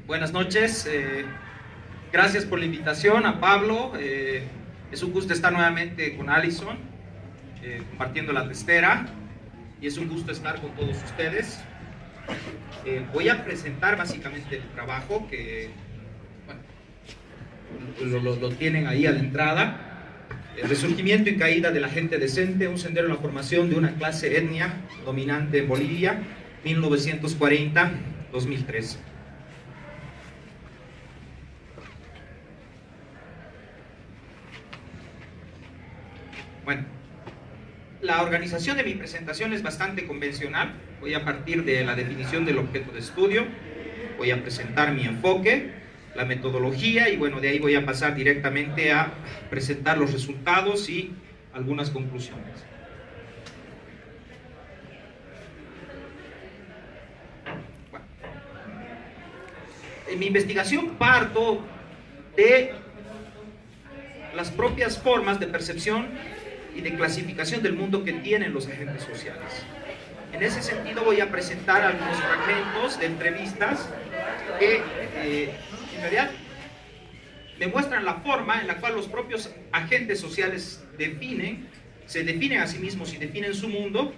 Buenas noches, gracias por la invitación a Pablo. Es un gusto estar nuevamente con Alison, compartiendo la testera, y es un gusto estar con todos ustedes. Voy a presentar básicamente el trabajo que bueno, lo tienen ahí a la entrada. El resurgimiento y caída de la gente decente, un sendero en la formación de una clase etnia dominante en Bolivia, 1940-2003. Bueno, la organización de mi presentación es bastante convencional. Voy a partir de la definición del objeto de estudio, voy a presentar mi enfoque, la metodología, y bueno, de ahí voy a pasar directamente a presentar los resultados y algunas conclusiones. Bueno, en mi investigación parto de las propias formas de percepción y de clasificación del mundo que tienen los agentes sociales. En ese sentido voy a presentar algunos fragmentos de entrevistas que en realidad me muestran la forma en la cual los propios agentes sociales se definen a sí mismos y definen su mundo,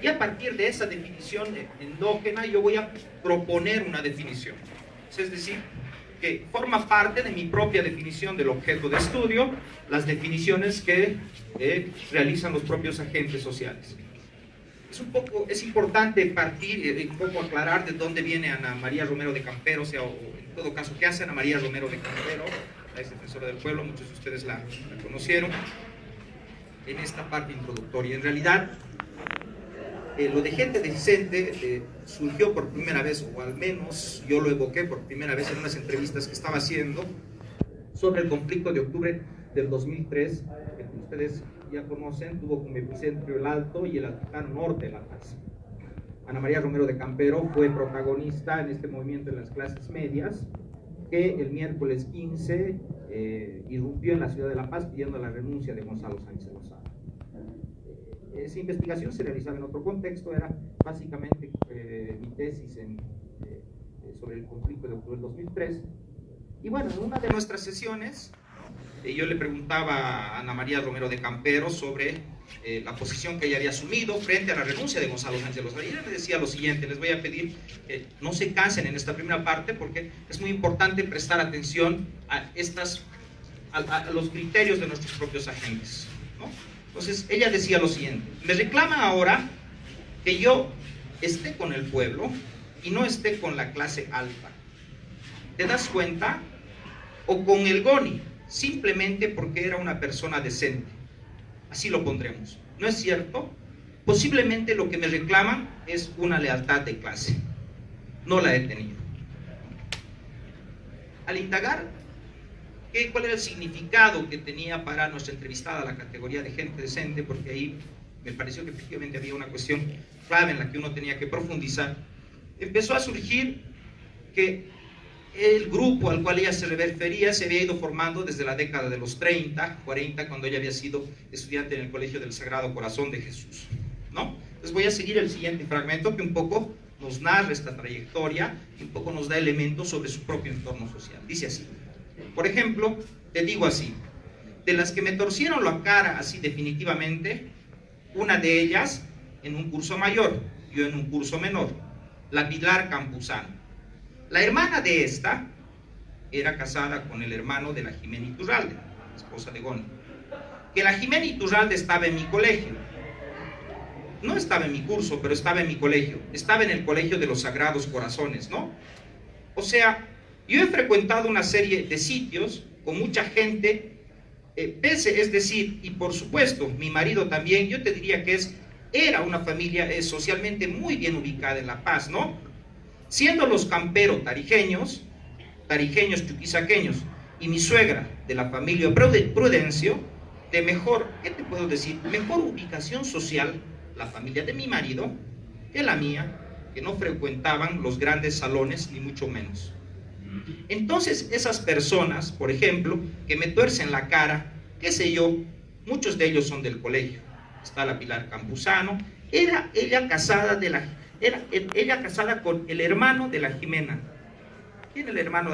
y a partir de esa definición endógena yo voy a proponer una definición. Es decir, que forma parte de mi propia definición del objeto de estudio, las definiciones que realizan los propios agentes sociales. Es importante partir, un poco aclarar de dónde viene Ana María Romero de Campero, o en todo caso, ¿qué hace Ana María Romero de Campero? La ex defensora del pueblo, muchos de ustedes la conocieron en esta parte introductoria. En realidad, lo de gente decente surgió por primera vez, o al menos yo lo evoqué por primera vez en unas entrevistas que estaba haciendo sobre el conflicto de octubre del 2003, que ustedes ya conocen, tuvo como epicentro el Alto y el Altiplano Norte de La Paz. Ana María Romero de Campero fue protagonista en este movimiento de las clases medias, que el miércoles 15 irrumpió en la ciudad de La Paz pidiendo la renuncia de Gonzalo Sánchez Lozada. Esa investigación se realizaba en otro contexto, era básicamente mi tesis sobre el conflicto de octubre del 2003. Y bueno, en una de nuestras sesiones yo le preguntaba a Ana María Romero de Campero sobre la posición que ella había asumido frente a la renuncia de Gonzalo Sánchez Lozada. Y ella me decía lo siguiente: les voy a pedir que no se cansen en esta primera parte, porque es muy importante prestar atención a los criterios de nuestros propios agentes, ¿no? Entonces ella decía lo siguiente: me reclaman ahora que yo esté con el pueblo y no esté con la clase alta. ¿Te das cuenta? O con el Goni, simplemente porque era una persona decente. Así lo pondremos. ¿No es cierto? Posiblemente lo que me reclaman es una lealtad de clase. No la he tenido. Al indagar cuál era el significado que tenía para nuestra entrevistada la categoría de gente decente, porque ahí me pareció que efectivamente había una cuestión clave en la que uno tenía que profundizar, empezó a surgir que el grupo al cual ella se refería se había ido formando desde la década de los 30, 40, cuando ella había sido estudiante en el Colegio del Sagrado Corazón de Jesús, ¿no? Entonces voy a seguir el siguiente fragmento que un poco nos narra esta trayectoria y un poco nos da elementos sobre su propio entorno social. Dice así: por ejemplo, te digo así, de las que me torcieron la cara así definitivamente, una de ellas en un curso mayor, yo en un curso menor, la Pilar Campuzano. La hermana de esta era casada con el hermano de la Jimena Iturralde, esposa de Goni. Que la Jimena Iturralde estaba en mi colegio. No estaba en mi curso, pero estaba en mi colegio. Estaba en el colegio de los Sagrados Corazones, ¿no? O sea, yo he frecuentado una serie de sitios con mucha gente, es decir, y por supuesto, mi marido también, yo te diría que era una familia socialmente muy bien ubicada en La Paz, ¿no? Siendo los Campero tarijeños chuquisaqueños, y mi suegra de la familia Prudencio, de mejor, ¿qué te puedo decir? Mejor ubicación social, la familia de mi marido, que la mía, que no frecuentaban los grandes salones, ni mucho menos. Entonces, esas personas, por ejemplo, que me tuercen la cara, qué sé yo, muchos de ellos son del colegio. Está la Pilar Campuzano, era ella casada con el hermano de la Jimena. ¿Quién el hermano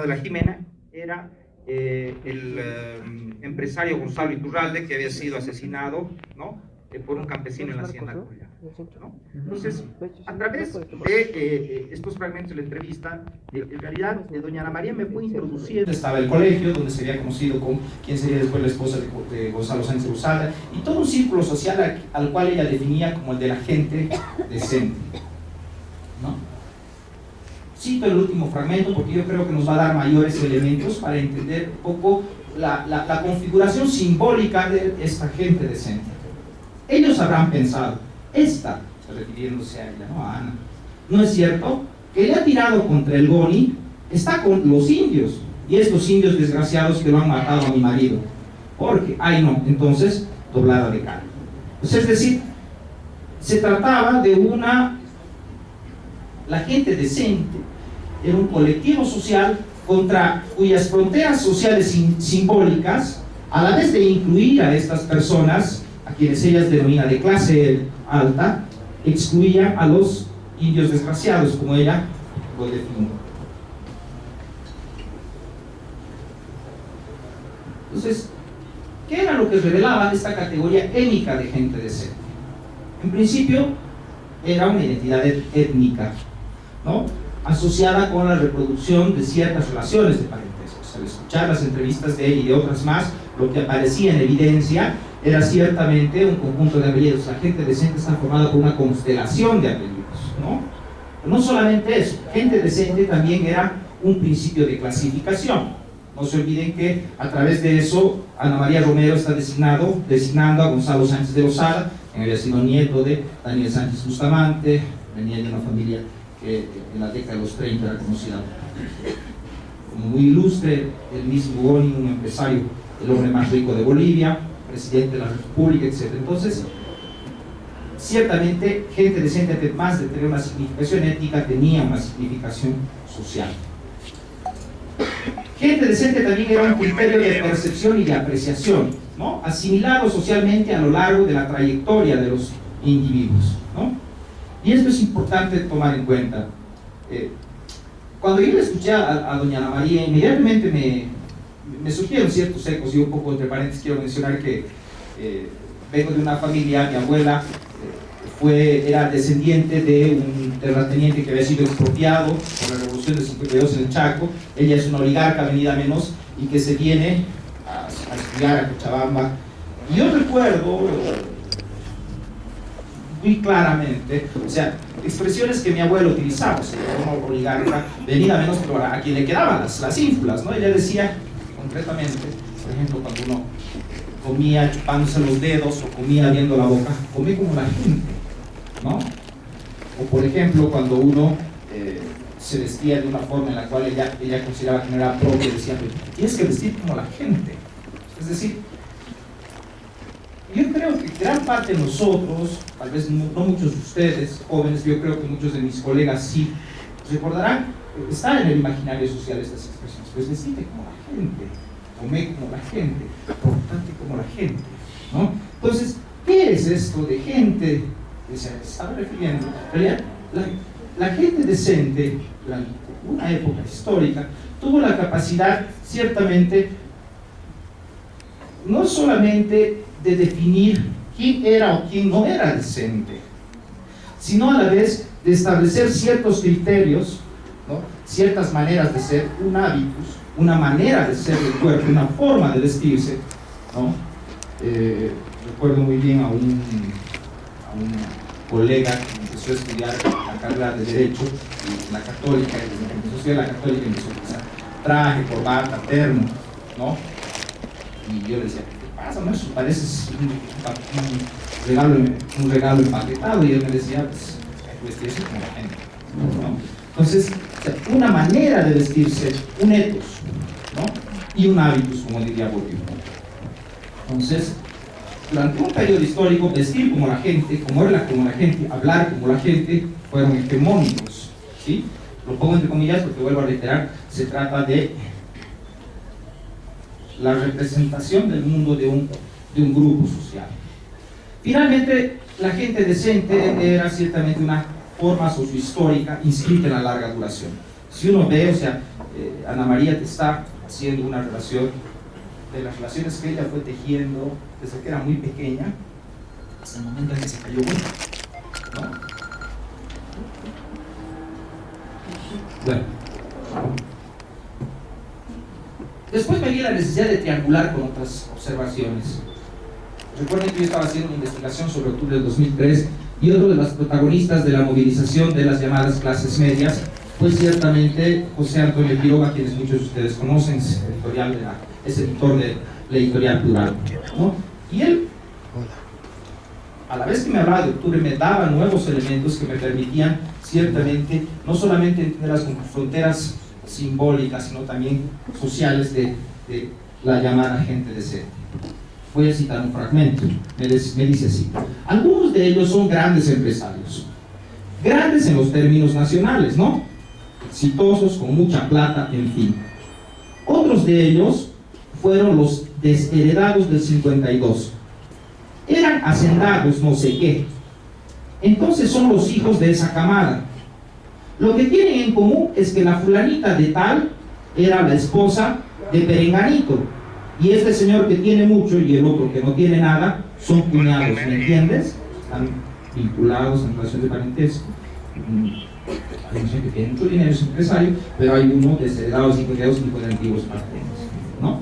de la Jimena? Era el empresario Gonzalo Iturralde, que había sido asesinado, ¿no?, por un campesino en la hacienda Colla, ¿no? Entonces, a través de estos fragmentos de la entrevista, en realidad, doña Ana María me fue introduciendo. Estaba el colegio, donde se había conocido con quien sería después la esposa de Gonzalo Sánchez de Lozada, y todo un círculo social al cual ella definía como el de la gente decente, ¿no? Cito el último fragmento porque yo creo que nos va a dar mayores elementos para entender un poco la configuración simbólica de esta gente decente. Ellos habrán pensado, refiriéndose a ella, no a Ana, ¿no es cierto? Que le ha tirado contra el Goni, está con los indios, y estos indios desgraciados que lo han matado a mi marido. Porque, ay no, entonces, doblada de cara. Pues es decir, se trataba de la gente decente, era un colectivo social contra cuyas fronteras sociales simbólicas, a la vez de incluir a estas personas, a quienes ellas denominan de clase alta, excluían a los indios desgraciados, como ella lo definió. Entonces, ¿qué era lo que revelaba esta categoría étnica de gente decente? En principio, era una identidad étnica, ¿no?, asociada con la reproducción de ciertas relaciones de parentesco. Al escuchar las entrevistas de él y de otras más, lo que aparecía en evidencia era ciertamente un conjunto de apellidos. La gente decente está formada por una constelación de apellidos, ¿no? Pero no solamente eso, gente decente también era un principio de clasificación. No se olviden que a través de eso Ana María Romero está designando a Gonzalo Sánchez de Lozada, quien había sido nieto de Daniel Sánchez Bustamante, venía de una familia que en la década de los 30 era conocida como muy ilustre. El mismo Goni, un empresario, el hombre más rico de Bolivia, presidente de la República, etc. Entonces, ciertamente, gente decente, además de tener una significación étnica, tenía una significación social. Gente decente también era un criterio de percepción y de apreciación, ¿no?, asimilado socialmente a lo largo de la trayectoria de los individuos, ¿no? Y esto es importante tomar en cuenta. Cuando yo le escuché a doña Ana María, inmediatamente me surgieron ciertos ecos, y un poco entre paréntesis quiero mencionar que vengo de una familia, mi abuela era descendiente de un terrateniente que había sido expropiado por la revolución del 52 en el Chaco. Ella es una oligarca venida menos y que se viene a estudiar a Cochabamba. Y yo recuerdo muy claramente, o sea, expresiones que mi abuelo utilizaba, o sea, como oligarca, venida menos, pero a quien le quedaban las ínfulas, ¿no? Ella decía, concretamente, por ejemplo, cuando uno comía chupándose los dedos o comía viendo la boca, come como la gente, ¿no? O por ejemplo, cuando uno se vestía de una forma en la cual ella consideraba que no era propia, decía, tienes que vestir como la gente. Es decir, yo creo que gran parte de nosotros, tal vez no muchos de ustedes, jóvenes, yo creo que muchos de mis colegas sí, recordarán, está en el imaginario social estas expresiones, pues vestirte como la gente, come como la gente, portate como la gente, ¿no? Entonces, ¿qué es esto de gente que se estaba refiriendo? En realidad, la gente decente, durante una época histórica, tuvo la capacidad, ciertamente, no solamente de definir quién era o quién no era decente, sino a la vez de establecer ciertos criterios, ¿no?, ciertas maneras de ser, un hábitus, una manera de ser del cuerpo, una forma de vestirse, ¿no? Recuerdo muy bien a un colega que empezó a estudiar la carrera de Derecho en la Católica, y empezó a estudiar la Católica y empezó a utilizar traje, corbata, terno, ¿no? Y yo le decía, ¿qué pasa? ¿No? Eso parece un regalo empaquetado. Y él me decía, pues, vestirse como la gente, ¿no? Entonces, una manera de vestirse, un ethos, ¿no?, y un hábitus, como diría Bourdieu. Entonces, durante un periodo histórico, vestir como la gente, comerla como la gente, hablar como la gente, fueron hegemónicos, ¿sí? Lo pongo entre comillas porque, vuelvo a reiterar, se trata de la representación del mundo de un grupo social. Finalmente, la gente decente era ciertamente una forma sociohistórica inscrita en la larga duración. Si uno ve, o sea, Ana María te está haciendo una relación de las relaciones que ella fue tejiendo desde que era muy pequeña hasta el momento en que se cayó uno, ¿no? Bueno, después me vi la necesidad de triangular con otras observaciones. Recuerden que yo estaba haciendo una investigación sobre octubre del 2003 y otro de los protagonistas de la movilización de las llamadas clases medias fue ciertamente José Antonio Quiroga, quienes muchos de ustedes conocen, es editor de la Editorial Plural, ¿no? Y él, a la vez que me hablaba de octubre, me daba nuevos elementos que me permitían ciertamente no solamente entender las fronteras simbólicas, sino también sociales de la llamada gente decente. Voy a citar un fragmento, me dice así: algunos de ellos son grandes empresarios, grandes en los términos nacionales, ¿no? Exitosos, con mucha plata, en fin. Otros de ellos fueron los desheredados del 52. Eran hacendados, no sé qué. Entonces son los hijos de esa camada. Lo que tienen en común es que la fulanita de tal era la esposa de Perenganito. Y este señor que tiene mucho y el otro que no tiene nada son cuñados, ¿me entiendes? Están vinculados en relación de parentesco. Hay gente que tiene mucho dinero, es empresario, pero hay uno desheredado, 52 y de antiguos patrones, ¿no?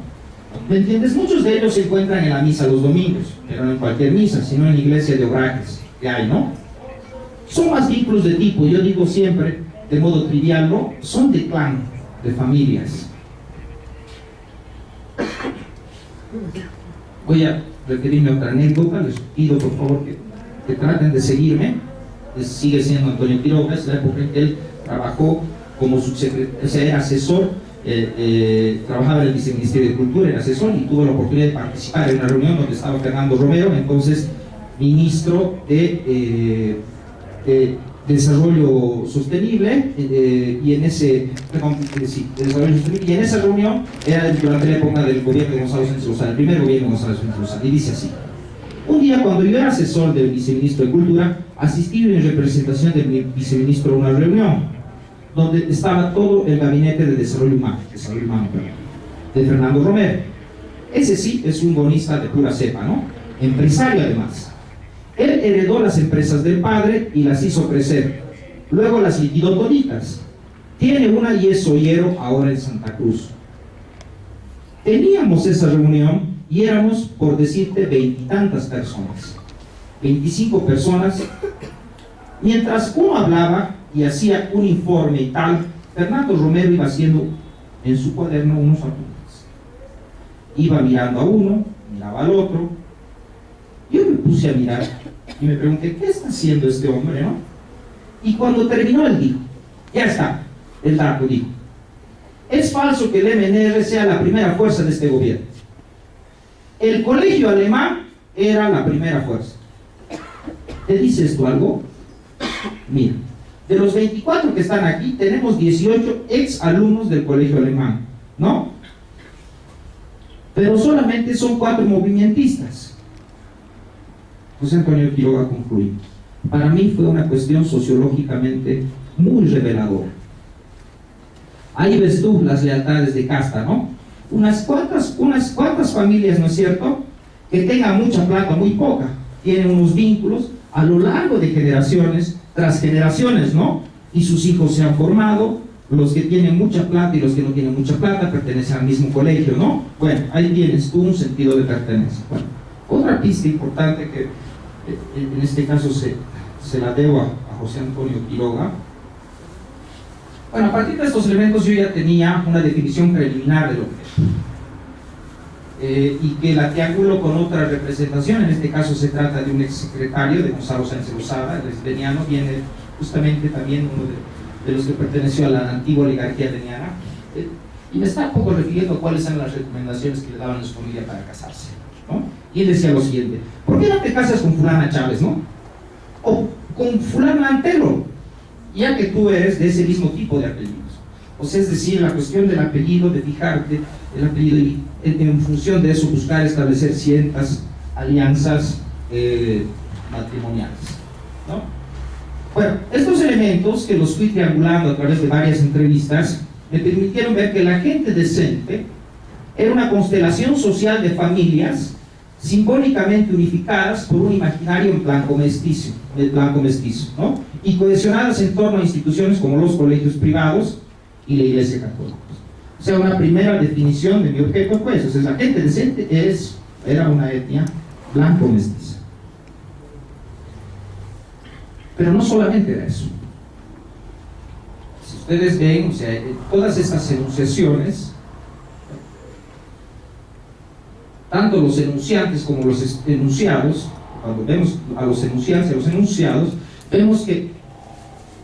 ¿Me entiendes? Muchos de ellos se encuentran en la misa los domingos, pero no en cualquier misa, sino en la iglesia de Obrajes, que hay, ¿no? Son más vínculos de tipo, yo digo siempre, de modo trivial, ¿no? Son de clan, de familias. Voy a referirme a otra anécdota, les pido por favor que traten de seguirme. Sigue siendo Antonio Quiroga, es la época en que él trabajó como subsecretario, o sea, era asesor, trabajaba en el Viceministerio de Cultura, era asesor y tuvo la oportunidad de participar en una reunión donde estaba Fernando Romero, entonces ministro de Desarrollo Sostenible, y en ese y en esa reunión era durante la época del gobierno de Gonzalo Sánchez Lozada, el primer gobierno de Gonzalo Sánchez Lozada, y dice así: un día, cuando yo era asesor del viceministro de Cultura, asistí en representación del viceministro a una reunión donde estaba todo el gabinete de desarrollo humano, de Fernando Romero. Ese sí es un bonista de pura cepa, ¿no? Empresario además. Él heredó las empresas del padre y las hizo crecer. Luego las liquidó toditas. Tiene una y es soyero ahora en Santa Cruz. Teníamos esa reunión y éramos, por decirte, 20 y tantas personas, 25 personas. Mientras uno hablaba y hacía un informe y tal, Fernando Romero iba haciendo en su cuaderno unos apuntes. Iba mirando a uno, miraba al otro. Yo me puse a mirar y me pregunté, ¿qué está haciendo este hombre, no? Y cuando terminó, él dijo, ya está, el dato dijo: es falso que el MNR sea la primera fuerza de este gobierno. El colegio alemán era la primera fuerza. ¿Te dice esto algo? Mira, de los 24 que están aquí, tenemos 18 ex alumnos del colegio alemán, ¿no? Pero solamente son 4 movimentistas. José Antonio Quiroga concluye: para mí fue una cuestión sociológicamente muy reveladora. Ahí ves tú las lealtades de casta, ¿no? Unas cuantas familias, ¿no es cierto?, que tengan mucha plata, muy poca, tienen unos vínculos a lo largo de generaciones tras generaciones, ¿no? Y sus hijos se han formado, los que tienen mucha plata y los que no tienen mucha plata pertenecen al mismo colegio, ¿no? Bueno, ahí tienes tú un sentido de pertenencia. Bueno, otra pista importante que en este caso se la debo a José Antonio Quiroga. Bueno, a partir de estos elementos yo ya tenía una definición preliminar del objeto, y que la triángulo con otra representación. En este caso se trata de un exsecretario de Gonzalo Sánchez Lozada, el leniano, viene justamente también uno de los que perteneció a la antigua oligarquía leniana, y me está un poco refiriendo a cuáles eran las recomendaciones que le daban a su familia para casarse, ¿no? Y él decía lo siguiente: ¿por qué no te casas con fulana Chávez, no? O con fulana Antelo, ya que tú eres de ese mismo tipo de apellidos. O sea, es decir, la cuestión del apellido, de fijarte el apellido y en función de eso buscar establecer ciertas alianzas matrimoniales, ¿no? Bueno, estos elementos que los fui triangulando a través de varias entrevistas me permitieron ver que la gente decente era una constelación social de familias simbólicamente unificadas por un imaginario en blanco mestizo, ¿no? Y cohesionadas en torno a instituciones como los colegios privados y la Iglesia Católica. O sea, una primera definición de mi objeto, pues, o sea, la gente decente era una etnia blanco mestiza. Pero no solamente era eso. Si ustedes ven, o sea, todas estas enunciaciones, tanto los enunciantes como los enunciados, cuando vemos a los enunciantes y a los enunciados, vemos que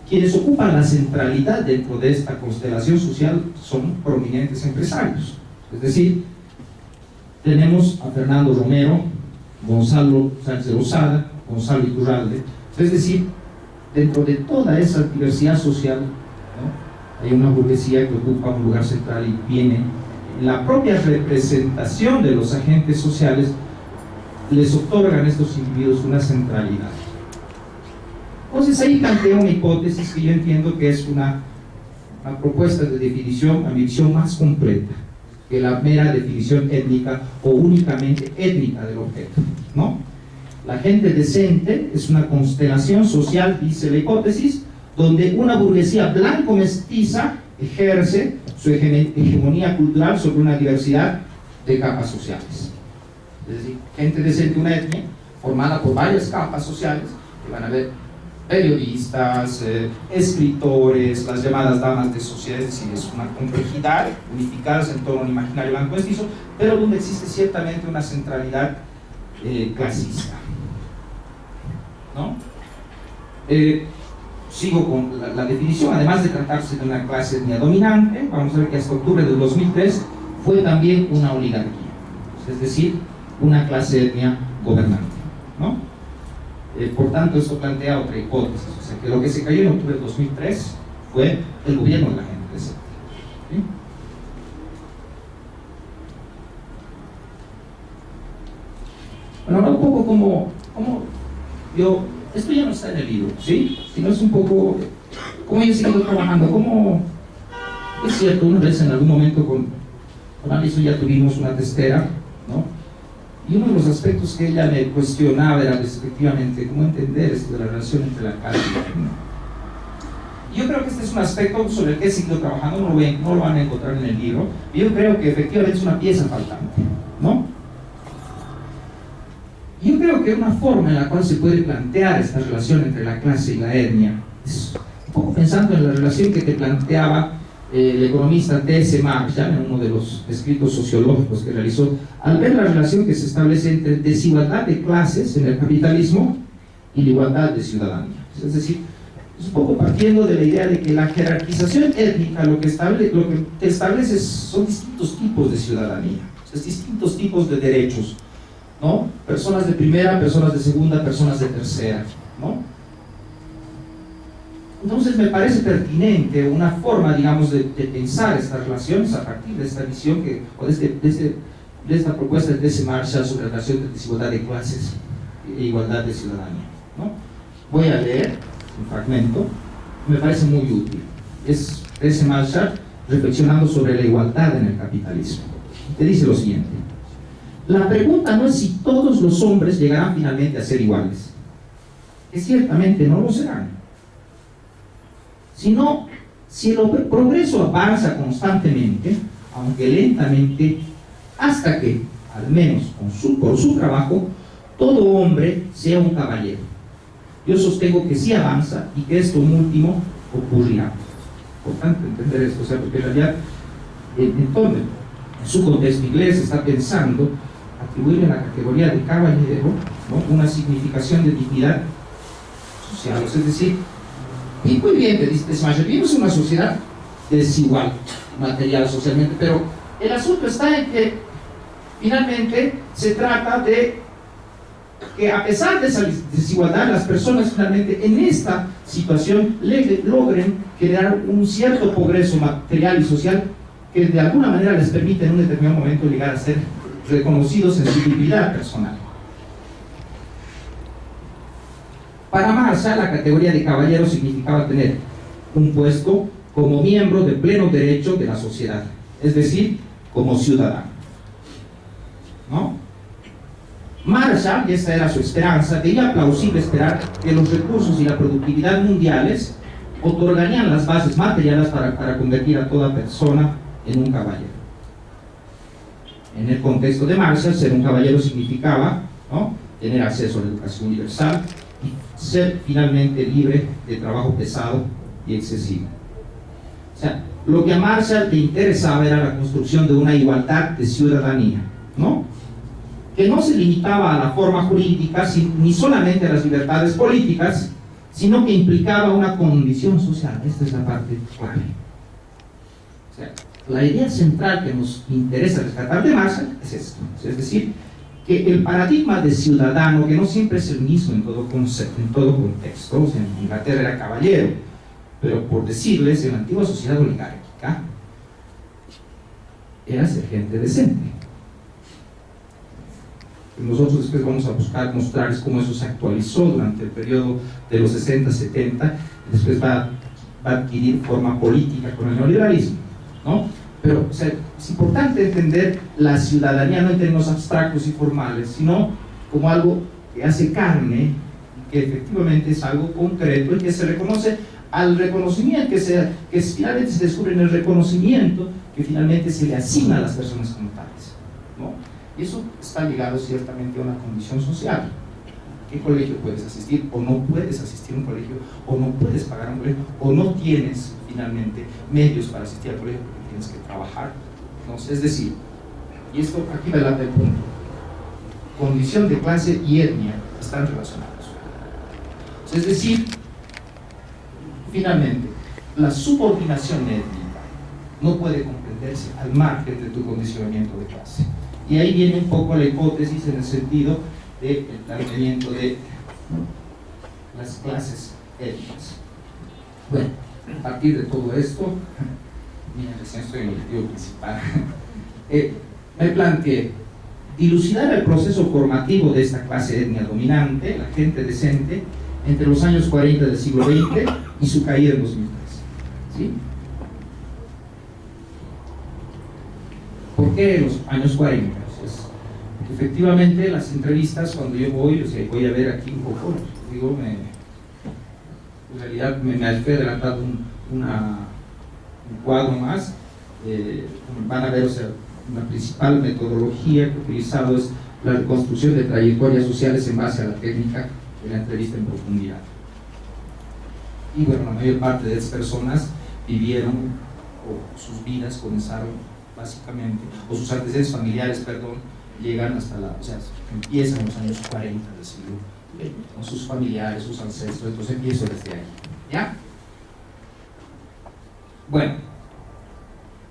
quienes ocupan la centralidad dentro de esta constelación social son prominentes empresarios. Es decir, tenemos a Fernando Romero, Gonzalo Sánchez de Lozada, Gonzalo Iturralde, es decir, dentro de toda esa diversidad social, ¿no?, hay una burguesía que ocupa un lugar central y viene en la propia representación de los agentes sociales, les otorgan a estos individuos una centralidad. Entonces ahí planteo una hipótesis que yo entiendo que es una propuesta de definición, a mi visión, más completa que la mera definición étnica o únicamente étnica del objeto, ¿no? La gente decente es una constelación social, dice la hipótesis, donde una burguesía blanco-mestiza ejerce su hegemonía cultural sobre una diversidad de capas sociales. Es decir, gente decente, una etnia formada por varias capas sociales, que van a ver periodistas, escritores, las llamadas damas de sociedad, es decir, es una complejidad unificadas en torno a un imaginario blanco mestizo, pero donde existe ciertamente una centralidad clasista, ¿no? Sigo con la definición. Además de tratarse de una clase etnia dominante, vamos a ver que hasta octubre del 2003 fue también una oligarquía, es decir, una clase etnia gobernante, ¿no? Por tanto, esto plantea otra hipótesis, o sea, que lo que se cayó en octubre del 2003 fue el gobierno de la gente decente, ¿sí? Bueno, ahora un poco como yo, esto ya no está en el libro, ¿sí? Sino es un poco cómo yo he seguido trabajando, cómo es cierto, una vez en algún momento con Aliso ya tuvimos una testera, ¿no? Y uno de los aspectos que ella me cuestionaba era efectivamente cómo entender esto de la relación entre la calle y la etnia. Yo creo que este es un aspecto sobre el que he seguido trabajando, no lo van a encontrar en el libro, y yo creo que efectivamente es una pieza faltante, ¿no? Yo creo que una forma en la cual se puede plantear esta relación entre la clase y la etnia es un poco pensando en la relación que te planteaba el economista T.S. Marshall en uno de los escritos sociológicos que realizó, al ver la relación que se establece entre desigualdad de clases en el capitalismo y la igualdad de ciudadanía. Es decir, es un poco partiendo de la idea de que la jerarquización étnica lo que establece son distintos tipos de ciudadanía, es distintos tipos de derechos, ¿no? Personas de primera, personas de segunda, personas de tercera, ¿no? Entonces me parece pertinente una forma, digamos, de pensar estas relaciones a partir de esta visión o de esta propuesta de T.S. Marshall sobre la relación de desigualdad de clases e igualdad de ciudadanía, ¿no? Voy a leer un fragmento, me parece muy útil. Es T.S. Marshall reflexionando sobre la igualdad en el capitalismo. Te dice lo siguiente: la pregunta no es si todos los hombres llegarán finalmente a ser iguales, que ciertamente no lo serán, sino si el progreso avanza constantemente, aunque lentamente, hasta que, al menos por su trabajo, todo hombre sea un caballero. Yo sostengo que sí avanza y que esto último ocurrirá. Importante entender esto, o sea, porque en realidad, entonces, en su contexto inglés está pensando atribuirle a la categoría de caballero, ¿no?, una significación de dignidad social, es decir, y muy bien, te dice Marshall, vivimos en una sociedad desigual, material, socialmente, pero el asunto está en que finalmente se trata de que a pesar de esa desigualdad, las personas finalmente en esta situación logren generar un cierto progreso material y social que de alguna manera les permite en un determinado momento llegar a ser reconocidos en su dignidad personal. Para Marshall, la categoría de caballero significaba tener un puesto como miembro de pleno derecho de la sociedad, es decir, como ciudadano, ¿no? Marshall, y esta era su esperanza, veía plausible esperar que los recursos y la productividad mundiales otorgarían las bases materiales para convertir a toda persona en un caballero. En el contexto de Marshall, ser un caballero significaba, ¿no?, tener acceso a la educación universal y ser finalmente libre de trabajo pesado y excesivo. O sea, lo que a Marshall le interesaba era la construcción de una igualdad de ciudadanía, ¿no?, que no se limitaba a la forma jurídica ni solamente a las libertades políticas, sino que implicaba una condición social. Esta es la parte clave. O sea, la idea central que nos interesa rescatar de Marshall es esto, es decir, que el paradigma de ciudadano, que no siempre es el mismo en todo concepto, en todo contexto, o sea, en Inglaterra era caballero, pero por decirles, en la antigua sociedad oligárquica era ser gente decente. Nosotros después vamos a buscar mostrarles cómo eso se actualizó durante el periodo de los 60, 70, y después va a adquirir forma política con el neoliberalismo, ¿no? Pero o sea, es importante entender la ciudadanía no en términos abstractos y formales, sino como algo que hace carne, que efectivamente es algo concreto y que se reconoce al reconocimiento, que finalmente se descubre en el reconocimiento que finalmente se le asigna a las personas como tales, ¿no? Y eso está ligado ciertamente a una condición social. ¿A qué colegio puedes asistir o no puedes asistir a un colegio, o no puedes pagar un colegio, o no tienes finalmente medios para asistir al colegio porque tienes que trabajar? Entonces, es decir, y esto aquí me late el punto, condición de clase y etnia están relacionados. Es decir, finalmente, la subordinación étnica no puede comprenderse al margen de tu condicionamiento de clase. Y ahí viene un poco la hipótesis en el sentido del planteamiento de las clases étnicas. Bueno, a partir de todo esto, mira, recién estoy en el objetivo principal, me planteé dilucidar el proceso formativo de esta clase etnia dominante, la gente decente, entre los años 40 del siglo XX y su caída en 2003. ¿Sí? ¿Por qué los años 40? Pues, efectivamente, las entrevistas, cuando yo voy, o sea, voy a ver aquí un poco, digo, en realidad me estoy adelantando un cuadro más, van a ver, o sea, una principal metodología que he utilizado es la reconstrucción de trayectorias sociales en base a la técnica de la entrevista en profundidad. Y bueno, la mayor parte de esas personas vivieron, o sus vidas comenzaron básicamente, o sus antecedentes familiares, perdón, llegan hasta o sea, empiezan en los años 40 del siglo XX, con sus familiares, sus ancestros, entonces empiezo desde ahí, ¿ya? Bueno,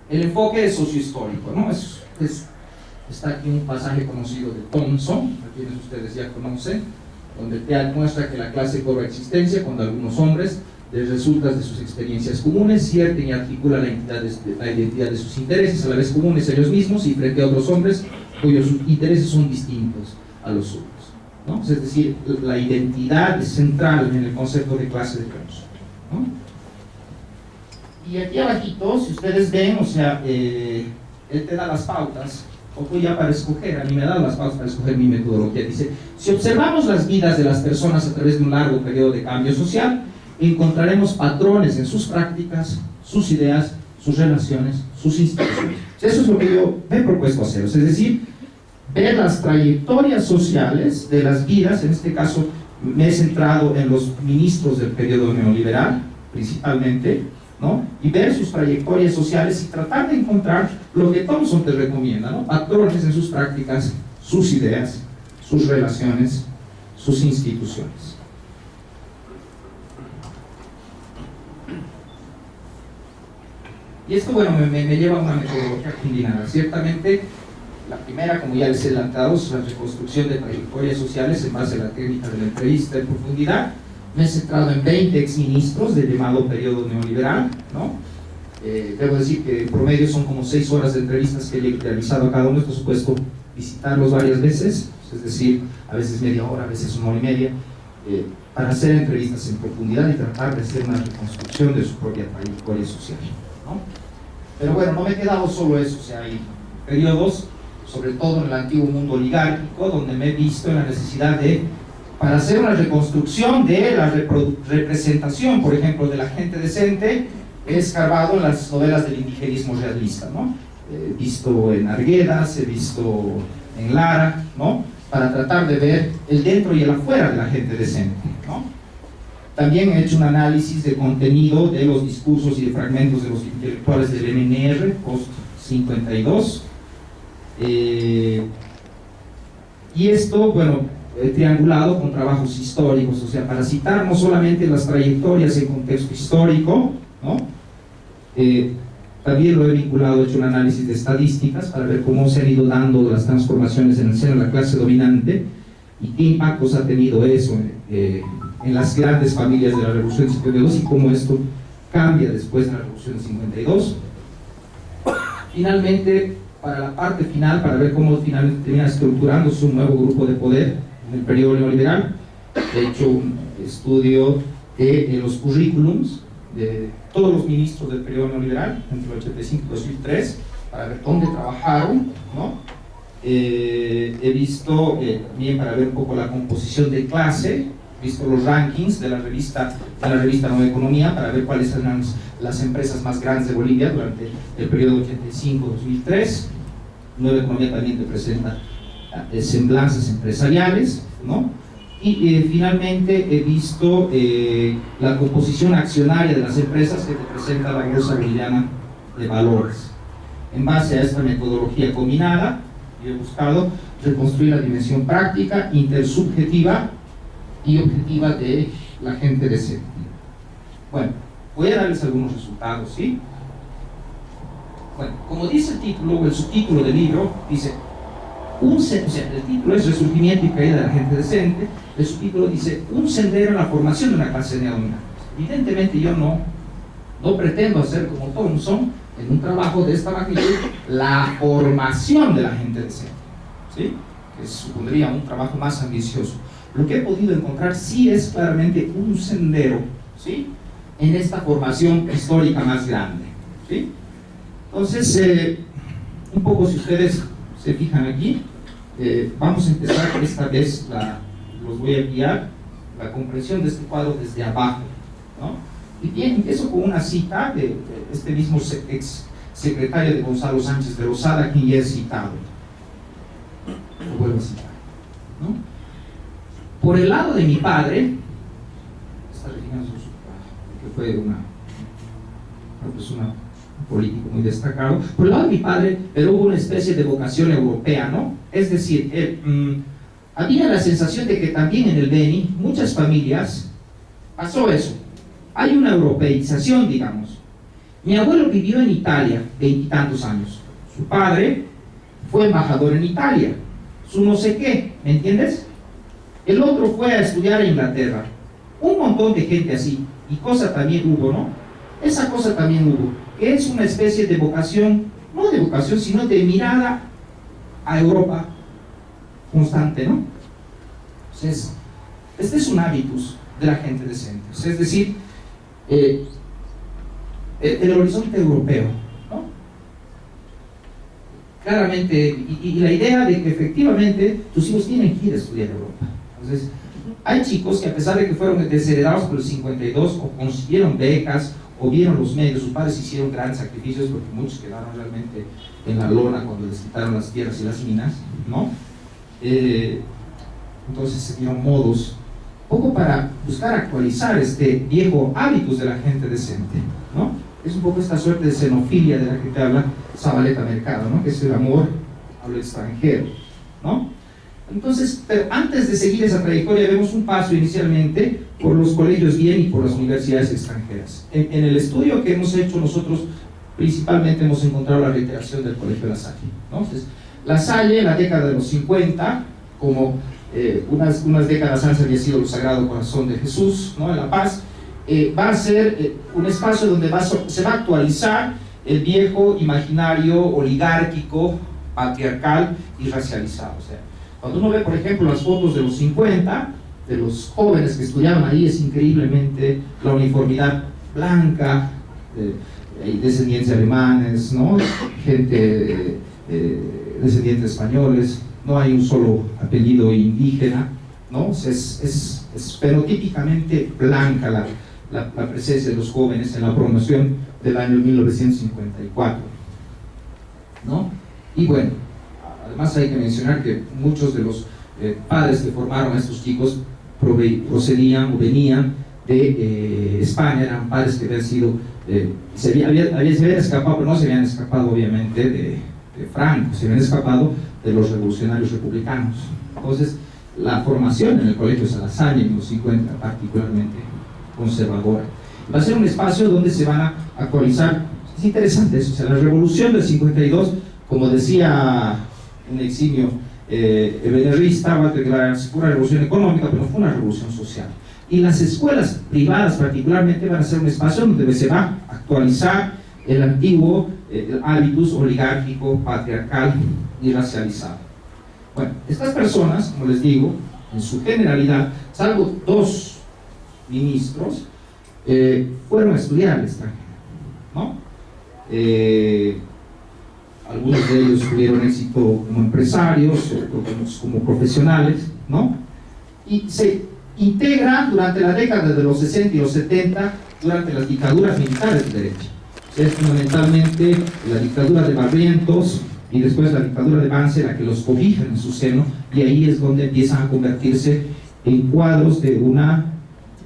el enfoque es sociohistórico, ¿no? Está aquí un pasaje conocido de Thompson, a quienes ustedes ya conocen, donde te muestra que la clase cobra existencia cuando algunos hombres les resulta de sus experiencias comunes, cierten y articulan la identidad de sus intereses, a la vez comunes a ellos mismos y frente a otros hombres cuyos intereses son distintos a los suyos, ¿no? Es decir, la identidad es central en el concepto de clase de Thompson, ¿no? Y aquí abajito, si ustedes ven, o sea, él te da las pautas, o tú ya para escoger, a mí me da las pautas para escoger mi metodología. Dice, si observamos las vidas de las personas a través de un largo periodo de cambio social, encontraremos patrones en sus prácticas, sus ideas, sus relaciones, sus instituciones. Eso es lo que yo me he propuesto hacer, es decir, ver las trayectorias sociales de las vidas. En este caso me he centrado en los ministros del periodo neoliberal, principalmente, ¿no? Y ver sus trayectorias sociales y tratar de encontrar lo que Thompson te recomienda, ¿no? Patrones en sus prácticas, sus ideas, sus relaciones, sus instituciones. Y esto, bueno, me lleva a una metodología combinada. Ciertamente, la primera, como ya les he adelantado, es la reconstrucción de trayectorias sociales en base a la técnica de la entrevista en profundidad. Me he centrado en 20 exministros del llamado periodo neoliberal, ¿no? Debo decir que en promedio son como 6 horas de entrevistas que he realizado a cada uno. Por supuesto, visitarlos varias veces, es decir, a veces media hora, a veces 1 hora y media. para hacer entrevistas en profundidad y tratar de hacer una reconstrucción de su propia trayectoria social, ¿no? Pero bueno, no me he quedado solo eso, o sea, hay periodos, sobre todo en el antiguo mundo oligárquico, donde me he visto en la necesidad de, para hacer una reconstrucción de la representación, por ejemplo, de la gente decente, he escarbado en las novelas del indigenismo realista, ¿no? He visto en Arguedas, he visto en Lara, ¿no? Para tratar de ver el dentro y el afuera de la gente decente, ¿no? También he hecho un análisis de contenido de los discursos y de fragmentos de los intelectuales del MNR, post-52. Y esto, bueno, he triangulado con trabajos históricos, o sea, para citar no solamente las trayectorias en contexto histórico, ¿no? También lo he vinculado, he hecho un análisis de estadísticas para ver cómo se han ido dando las transformaciones en el seno de la clase dominante y qué impactos ha tenido eso en las grandes familias de la Revolución del 52 y cómo esto cambia después de la Revolución del 52. Finalmente, para la parte final, para ver cómo finalmente termina estructurándose un nuevo grupo de poder en el periodo neoliberal, he hecho un estudio de los currículums de todos los ministros del periodo neoliberal entre el 85 y 2003 para ver dónde trabajaron, ¿no? He visto también para ver un poco la composición de clase, he visto los rankings de la revista Nueva Economía para ver cuáles eran las empresas más grandes de Bolivia durante el periodo 85-2003. Nueva Economía también te presenta semblanzas empresariales, ¿no? Y finalmente he visto la composición accionaria de las empresas que te presenta la Bolsa Boliviana de Valores. En base a esta metodología combinada, yo he buscado reconstruir la dimensión práctica, intersubjetiva y objetiva de la gente decente. Bueno, voy a darles algunos resultados, ¿sí? Bueno, como dice el título o el subtítulo del libro, dice o sea, el título es Resurgimiento y caída de la gente decente. El subtítulo dice un sendero en la formación de una clase neodominante. Evidentemente yo no pretendo hacer como Thompson en un trabajo de esta magnitud la formación de la gente decente, ¿sí? Que supondría un trabajo más ambicioso. Lo que he podido encontrar sí es claramente un sendero, ¿sí? En esta formación histórica más grande, ¿sí? Entonces, un poco si ustedes se fijan aquí, vamos a empezar esta vez, los voy a guiar, la comprensión de este cuadro desde abajo, ¿no? Y bien, empiezo con una cita de este mismo ex secretario de Gonzalo Sánchez de Rosada, quien ya he citado. Lo vuelvo a citar, ¿no? Por el lado de mi padre, esta Regina que fue una persona, un político muy destacado, por el lado de mi padre, pero hubo una especie de vocación europea, ¿no? Es decir, había la sensación de que también en el Beni, muchas familias, pasó eso. Hay una europeización, digamos. Mi abuelo vivió en Italia 20 y tantos años. Su padre fue embajador en Italia. Su no sé qué, ¿me entiendes? El otro fue a estudiar a Inglaterra. Un montón de gente así. Y cosa también hubo, ¿no? Esa cosa también hubo. Que es una especie de vocación, no de vocación, sino de mirada a Europa constante, ¿no? Entonces, este es un hábitus de la gente decente. Es decir, el horizonte europeo, ¿no? Claramente, y la idea de que efectivamente tus hijos tienen que ir a estudiar a Europa. Entonces, hay chicos que a pesar de que fueron desheredados por el 52 o consiguieron becas o vieron los medios, sus padres hicieron grandes sacrificios porque muchos quedaron realmente en la lona cuando les quitaron las tierras y las minas, ¿no? Entonces se dieron modos poco para buscar actualizar este viejo hábitos de la gente decente, ¿no? Es un poco esta suerte de xenofilia de la que te habla Zabaleta Mercado, ¿no? Que es el amor a lo extranjero, ¿no? Entonces, pero antes de seguir esa trayectoria, vemos un paso inicialmente por los colegios bien y por las universidades extranjeras. En el estudio que hemos hecho nosotros, principalmente hemos encontrado la reiteración del Colegio La Salle, ¿no? Entonces, La Salle, en la década de los 50, como unas décadas antes había sido el Sagrado Corazón de Jesús, ¿no? En La Paz, va a ser un espacio donde se va a actualizar el viejo imaginario oligárquico, patriarcal y racializado. O sea, cuando uno ve, por ejemplo, las fotos de los 50, de los jóvenes que estudiaban ahí es increíblemente la uniformidad blanca, hay descendientes alemanes, ¿no? Gente descendientes españoles, no hay un solo apellido indígena, ¿no? Es fenotípicamente blanca la presencia de los jóvenes en la promoción del año 1954, ¿no? Y bueno, además hay que mencionar que muchos de los padres que formaron a estos chicos procedían o venían de España, eran padres que habían sido, se habían escapado, pero no se habían escapado obviamente de Franco, se habían escapado de los revolucionarios republicanos. Entonces, la formación en el Colegio Salazar en los 50 particularmente conservadora. Va a ser un espacio donde se van a actualizar, es interesante eso, o sea, la revolución del 52, como decía un eximio benerrista, va a declararse una revolución económica, pero no fue una revolución social. Y las escuelas privadas particularmente van a ser un espacio donde se va a actualizar el antiguo hábitus oligárquico, patriarcal y racializado. Bueno, estas personas, como les digo, en su generalidad, salvo 2 ministros, fueron a estudiar al extranjero, ¿no? Algunos de ellos tuvieron éxito como empresarios, otros como profesionales, ¿no? Y se integran durante la década de los 60 y los 70 durante las dictaduras militares de derecha. Es fundamentalmente la dictadura de Barrientos y después la dictadura de Banzer la que los cobija en su seno, y ahí es donde empiezan a convertirse en cuadros de una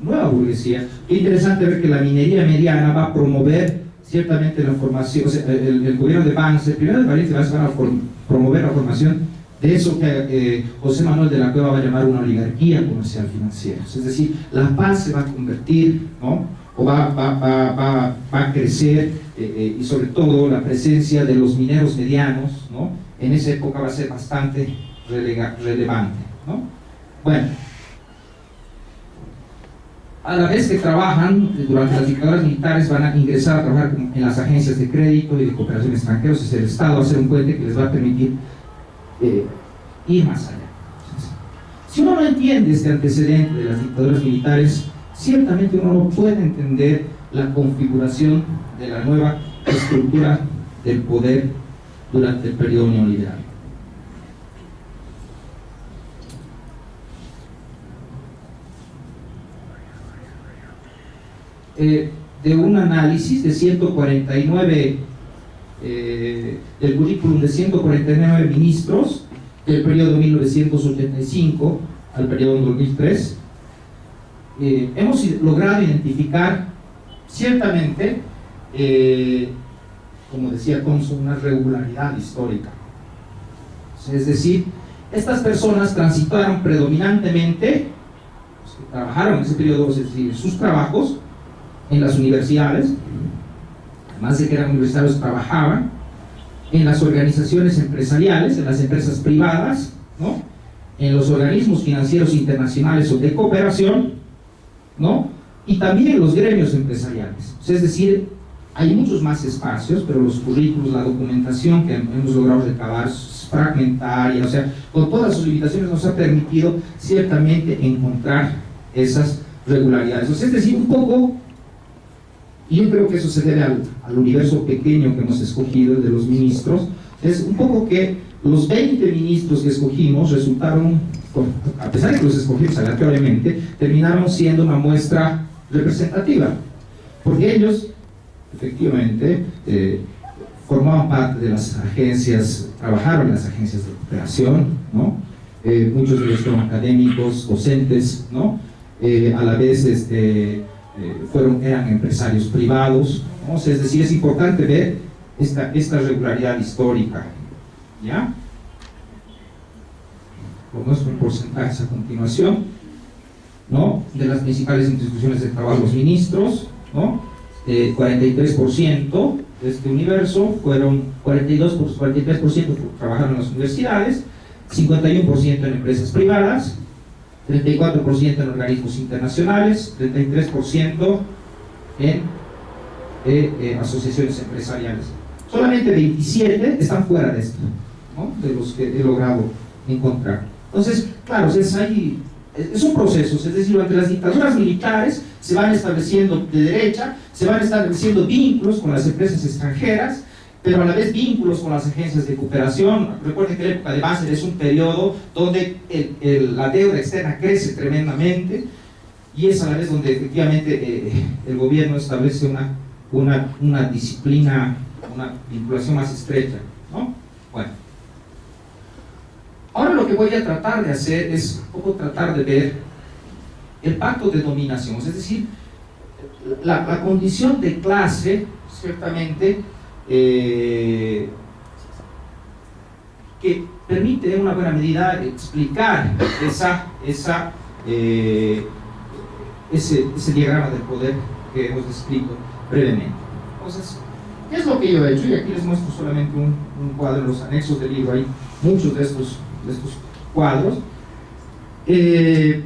nueva burguesía. Es interesante ver que la minería mediana va a promover ciertamente la formación, o sea, el gobierno de Banzer, primero de Barrientos, van a promover la formación de eso que José Manuel de la Cueva va a llamar una oligarquía comercial financiera. Es decir, la paz se va a convertir, ¿no? O va a crecer, y sobre todo la presencia de los mineros medianos, ¿no? En esa época va a ser bastante relevante, ¿no? Bueno, a la vez que trabajan durante las dictaduras militares, van a ingresar a trabajar en las agencias de crédito y de cooperación extranjeros. Es el Estado va a hacer un puente que les va a permitir ir más allá. Si uno no entiende este antecedente de las dictaduras militares, ciertamente uno no puede entender la configuración de la nueva estructura del poder durante el periodo neoliberal. De un análisis de 149 del currículum de 149 ministros del periodo 1985 al periodo 2003, hemos logrado identificar ciertamente, como decía Thompson, una regularidad histórica. Es decir, estas personas transitaron predominantemente, los que trabajaron en ese periodo, es decir, sus trabajos en las universidades, además de que eran universitarios, trabajaban en las organizaciones empresariales, en las empresas privadas, ¿no? En los organismos financieros internacionales o de cooperación, ¿no? Y también en los gremios empresariales. Es decir, hay muchos más espacios, pero los currículos, la documentación que hemos logrado recabar es fragmentaria, o sea, con todas sus limitaciones nos ha permitido ciertamente encontrar esas regularidades. O sea, es decir, un poco, y yo creo que eso se debe al universo pequeño que hemos escogido, de los ministros, es un poco que los 20 ministros que escogimos resultaron, a pesar de que los escogimos aleatoriamente, terminaron siendo una muestra representativa, porque ellos efectivamente formaban parte de las agencias, trabajaron en las agencias de cooperación, ¿no? Muchos de ellos fueron académicos, docentes, ¿no? A la vez eran empresarios privados, ¿no? O sea, es decir, es importante ver esta regularidad histórica, ¿ya? Por nuestros porcentajes a continuación, ¿no? De las principales instituciones de trabajo, los ministros, ¿no? 43% de este universo fueron 43% trabajaron en las universidades, 51% en empresas privadas, 34% en organismos internacionales, 33% en asociaciones empresariales. Solamente 27 están fuera de esto, ¿no? De los que he logrado encontrar. Entonces, claro, es un proceso, es decir, durante las dictaduras militares se van estableciendo de derecha, se van estableciendo vínculos con las empresas extranjeras, pero a la vez vínculos con las agencias de cooperación. Recuerden que la época de Banzer es un periodo donde la deuda externa crece tremendamente, y es a la vez donde efectivamente el gobierno establece una disciplina, una vinculación más estrecha, ¿no? Bueno, ahora lo que voy a tratar de hacer es un poco tratar de ver el pacto de dominación, es decir, la condición de clase, ciertamente, que permite en una buena medida explicar ese diagrama del poder que hemos descrito brevemente. Entonces, ¿qué es lo que yo he hecho? Y aquí les muestro solamente un cuadro. En los anexos del libro hay muchos de estos cuadros. He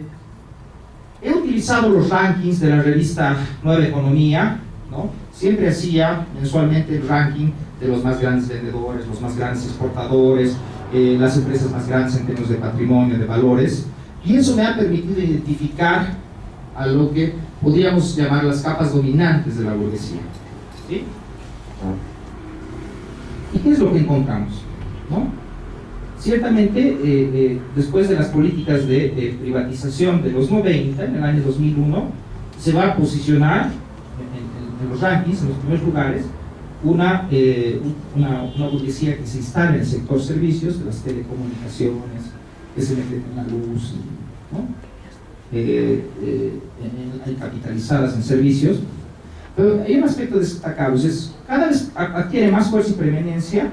utilizado los rankings de la revista Nueva Economía, ¿no? Siempre hacía mensualmente el ranking de los más grandes vendedores, los más grandes exportadores, las empresas más grandes en términos de patrimonio, de valores, y eso me ha permitido identificar a lo que podríamos llamar las capas dominantes de la burguesía, ¿sí? ¿Y qué es lo que encontramos? ¿No? Ciertamente, después de las políticas de privatización de los 90, en el año 2001, se va a posicionar en los rankings, en los primeros lugares, una burguesía que se instala en el sector servicios, de las telecomunicaciones, que se mete en la luz, ¿no? Capitalizadas en servicios. Pero hay un aspecto destacable, es cada vez adquiere más fuerza y preeminencia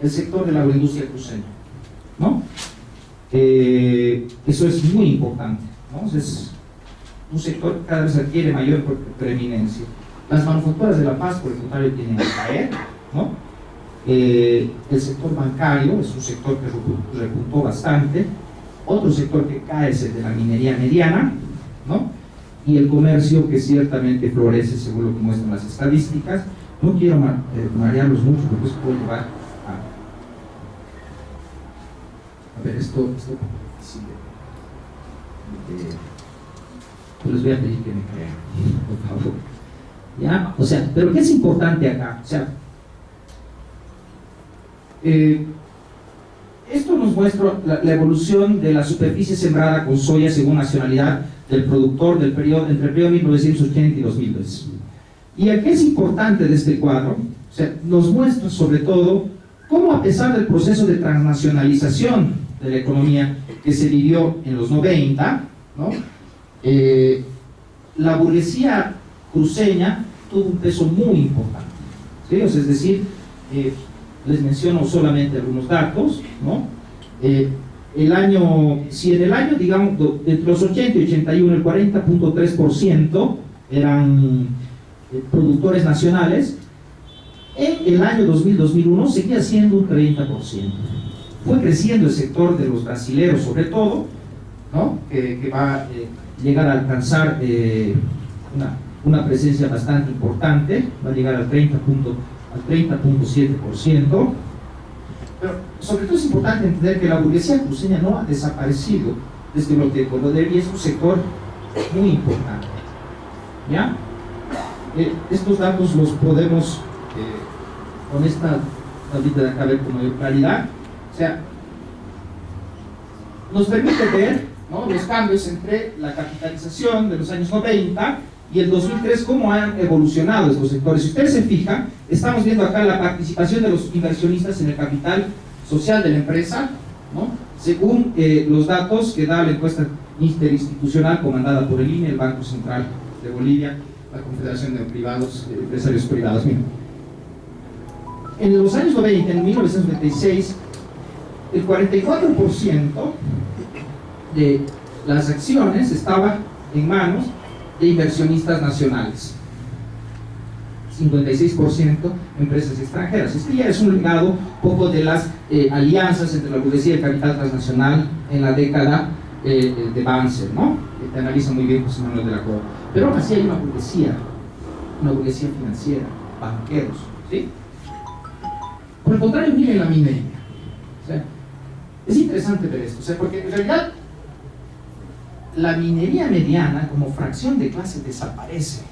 el sector de la agroindustria cruceña, ¿no? Eso es muy importante, ¿no? Es un sector que cada vez adquiere mayor preeminencia. Las manufacturas de La Paz, por el contrario, tienen que caer, ¿no? El sector bancario es un sector que repuntó bastante. Otro sector que cae es el de la minería mediana, ¿no? Y el comercio, que ciertamente florece según lo que muestran las estadísticas. No quiero marearlos mucho porque eso puede llevar a ver, esto sí, pues les voy a pedir que me crean, por favor. ¿Ya? O sea, pero ¿qué es importante acá? O sea, esto nos muestra la evolución de la superficie sembrada con soya según nacionalidad del productor del periodo, entre el periodo 1980 y 2002. Y aquí es importante de este cuadro, o sea, nos muestra sobre todo cómo, a pesar del proceso de transnacionalización de la economía que se vivió en los 90, ¿no? La burguesía cruceña tuvo un peso muy importante, ¿sí? O sea, es decir, les menciono solamente algunos datos, ¿no? Si en el año, digamos, entre los 80 y 81, el 40.3% eran productores nacionales, en el año 2000-2001 seguía siendo un 30%. Fue creciendo el sector de los brasileros, sobre todo, ¿no? Que va a llegar a alcanzar una presencia bastante importante, va a llegar al 30.7%. Pero sobre todo es importante entender que la burguesía cruceña no ha desaparecido desde lo que y es un sector muy importante, ¿ya? Estos datos los podemos con esta tablita de acá ver con mayor claridad. O sea, nos permite ver, ¿no?, los cambios entre la capitalización de los años 90 y el 2003, cómo han evolucionado estos sectores. Si ustedes se fijan, estamos viendo acá la participación de los inversionistas en el capital social de la empresa, ¿no?, según los datos que da la encuesta interinstitucional comandada por el INE, el Banco Central de Bolivia, la Confederación de Empresarios Privados. Mira, en los años 90, en 1996, el 44% de las acciones estaba en manos de inversionistas nacionales, 56% empresas extranjeras. Este ya es un legado poco de las alianzas entre la burguesía y el capital transnacional en la década de Banzer, ¿no?, que analiza muy bien José Manuel de la Cueva. Pero aún así hay una burguesía financiera, banqueros, ¿sí? Por el contrario, miren la minería. O sea, es interesante ver esto, o sea, porque en realidad la minería mediana como fracción de clase desaparece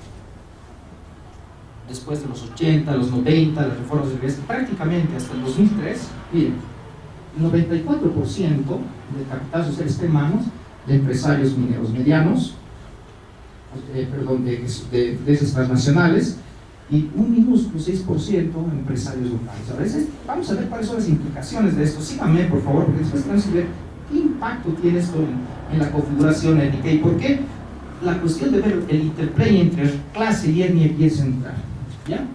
después de los 80, los 90, las reformas del prácticamente hasta el 2003. Miren, el 94% del capital social está en manos de empresarios mineros medianos, de empresas transnacionales, y un minúsculo 6% en empresarios locales. A veces vamos a ver cuáles son las implicaciones de esto. Síganme, por favor, porque después tenemos que ver qué impacto tiene esto en la configuración étnica y por qué la cuestión de ver el interplay entre clase y etnia empieza a entrar. ¿Ya?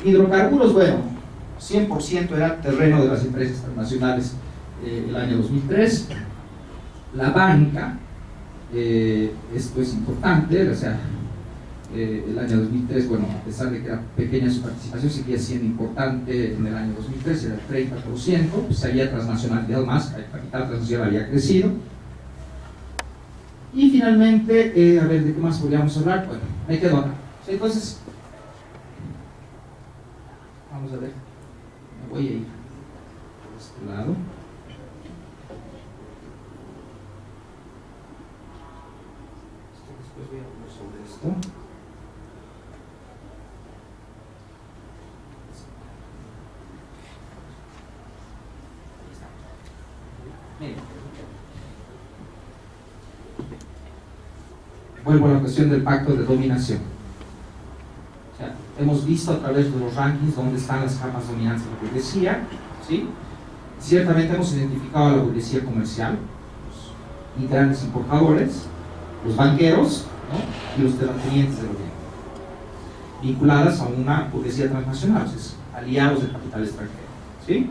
Hidrocarburos, bueno, 100% era terreno de las empresas transnacionales el año 2003. La banca, esto es importante, o sea, el año 2003, bueno, a pesar de que era pequeña su participación, seguía siendo importante. En el año 2003 era el 30%, pues había transnacionalidad más, el capital transnacional había crecido. Y finalmente, a ver, ¿de qué más podríamos hablar? Bueno, me quedo acá. Entonces, vamos a ver, me voy a ir por este lado. Después voy a hablar sobre esto. Vuelvo a la cuestión del pacto de dominación. O sea, hemos visto a través de los rankings dónde están las capas dominantes de la burguesía, ¿sí? Ciertamente hemos identificado a la burguesía comercial, los grandes importadores, los banqueros, ¿no? Y los terratenientes del gobierno, vinculadas a una burguesía transnacional, o sea, aliados del capital extranjero, ¿sí?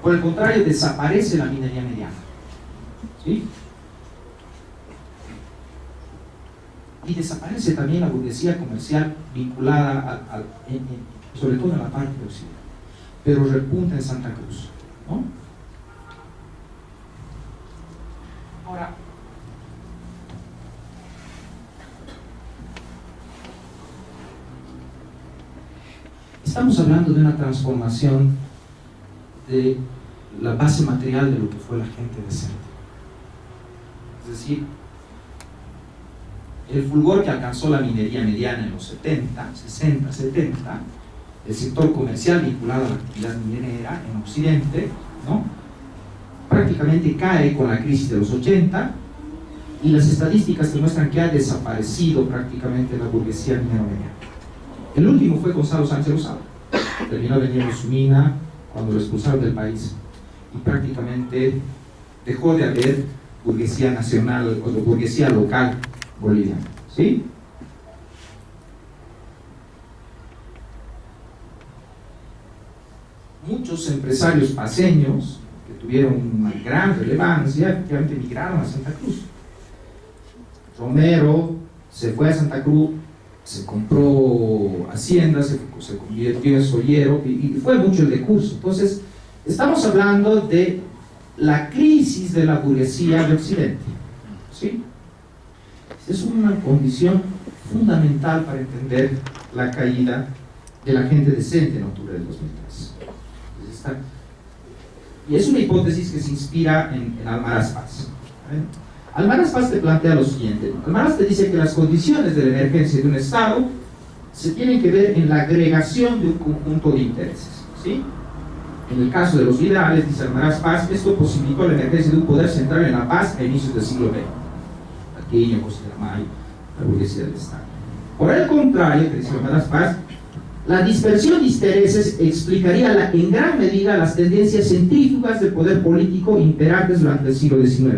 Por el contrario, desaparece la minería mediana, ¿sí? Y desaparece también la burguesía comercial vinculada sobre todo en la parte de Occidente, pero repunta en Santa Cruz, ¿no? Ahora, estamos hablando de una transformación de la base material de lo que fue la gente decente. Es decir, el fulgor que alcanzó la minería mediana en los 70, 60, 70, el sector comercial vinculado a la actividad minera en Occidente, ¿no? Prácticamente cae con la crisis de los 80, y las estadísticas demuestran que ha desaparecido prácticamente la burguesía minera mediana. El último fue Gonzalo Sánchez Lozada, terminó vendiendo su mina cuando lo expulsaron del país, y prácticamente dejó de haber burguesía nacional o burguesía local boliviana, ¿sí? Muchos empresarios paseños que tuvieron una gran relevancia efectivamente migraron a Santa Cruz. Romero se fue a Santa Cruz, se compró haciendas, se convirtió en sollero y fue mucho el recurso. Entonces, estamos hablando de la crisis de la burguesía de Occidente, ¿sí? Es una condición fundamental para entender la caída de la gente decente en octubre del 2003. Y es una hipótesis que se inspira en Almaraz Paz. Almaraz Paz te plantea lo siguiente. Almaraz te dice que las condiciones de la emergencia de un Estado se tienen que ver en la agregación de un conjunto de intereses, ¿sí? En el caso de los liberales, dice Almaraz Paz, esto posibilitó la emergencia de un poder central en la paz a inicios del siglo XX. Aquello, José de la May, la burguesía del Estado. Por el contrario, que dice Almaraz Paz, la dispersión de intereses explicaría en gran medida las tendencias centrífugas del poder político imperantes durante el siglo XIX.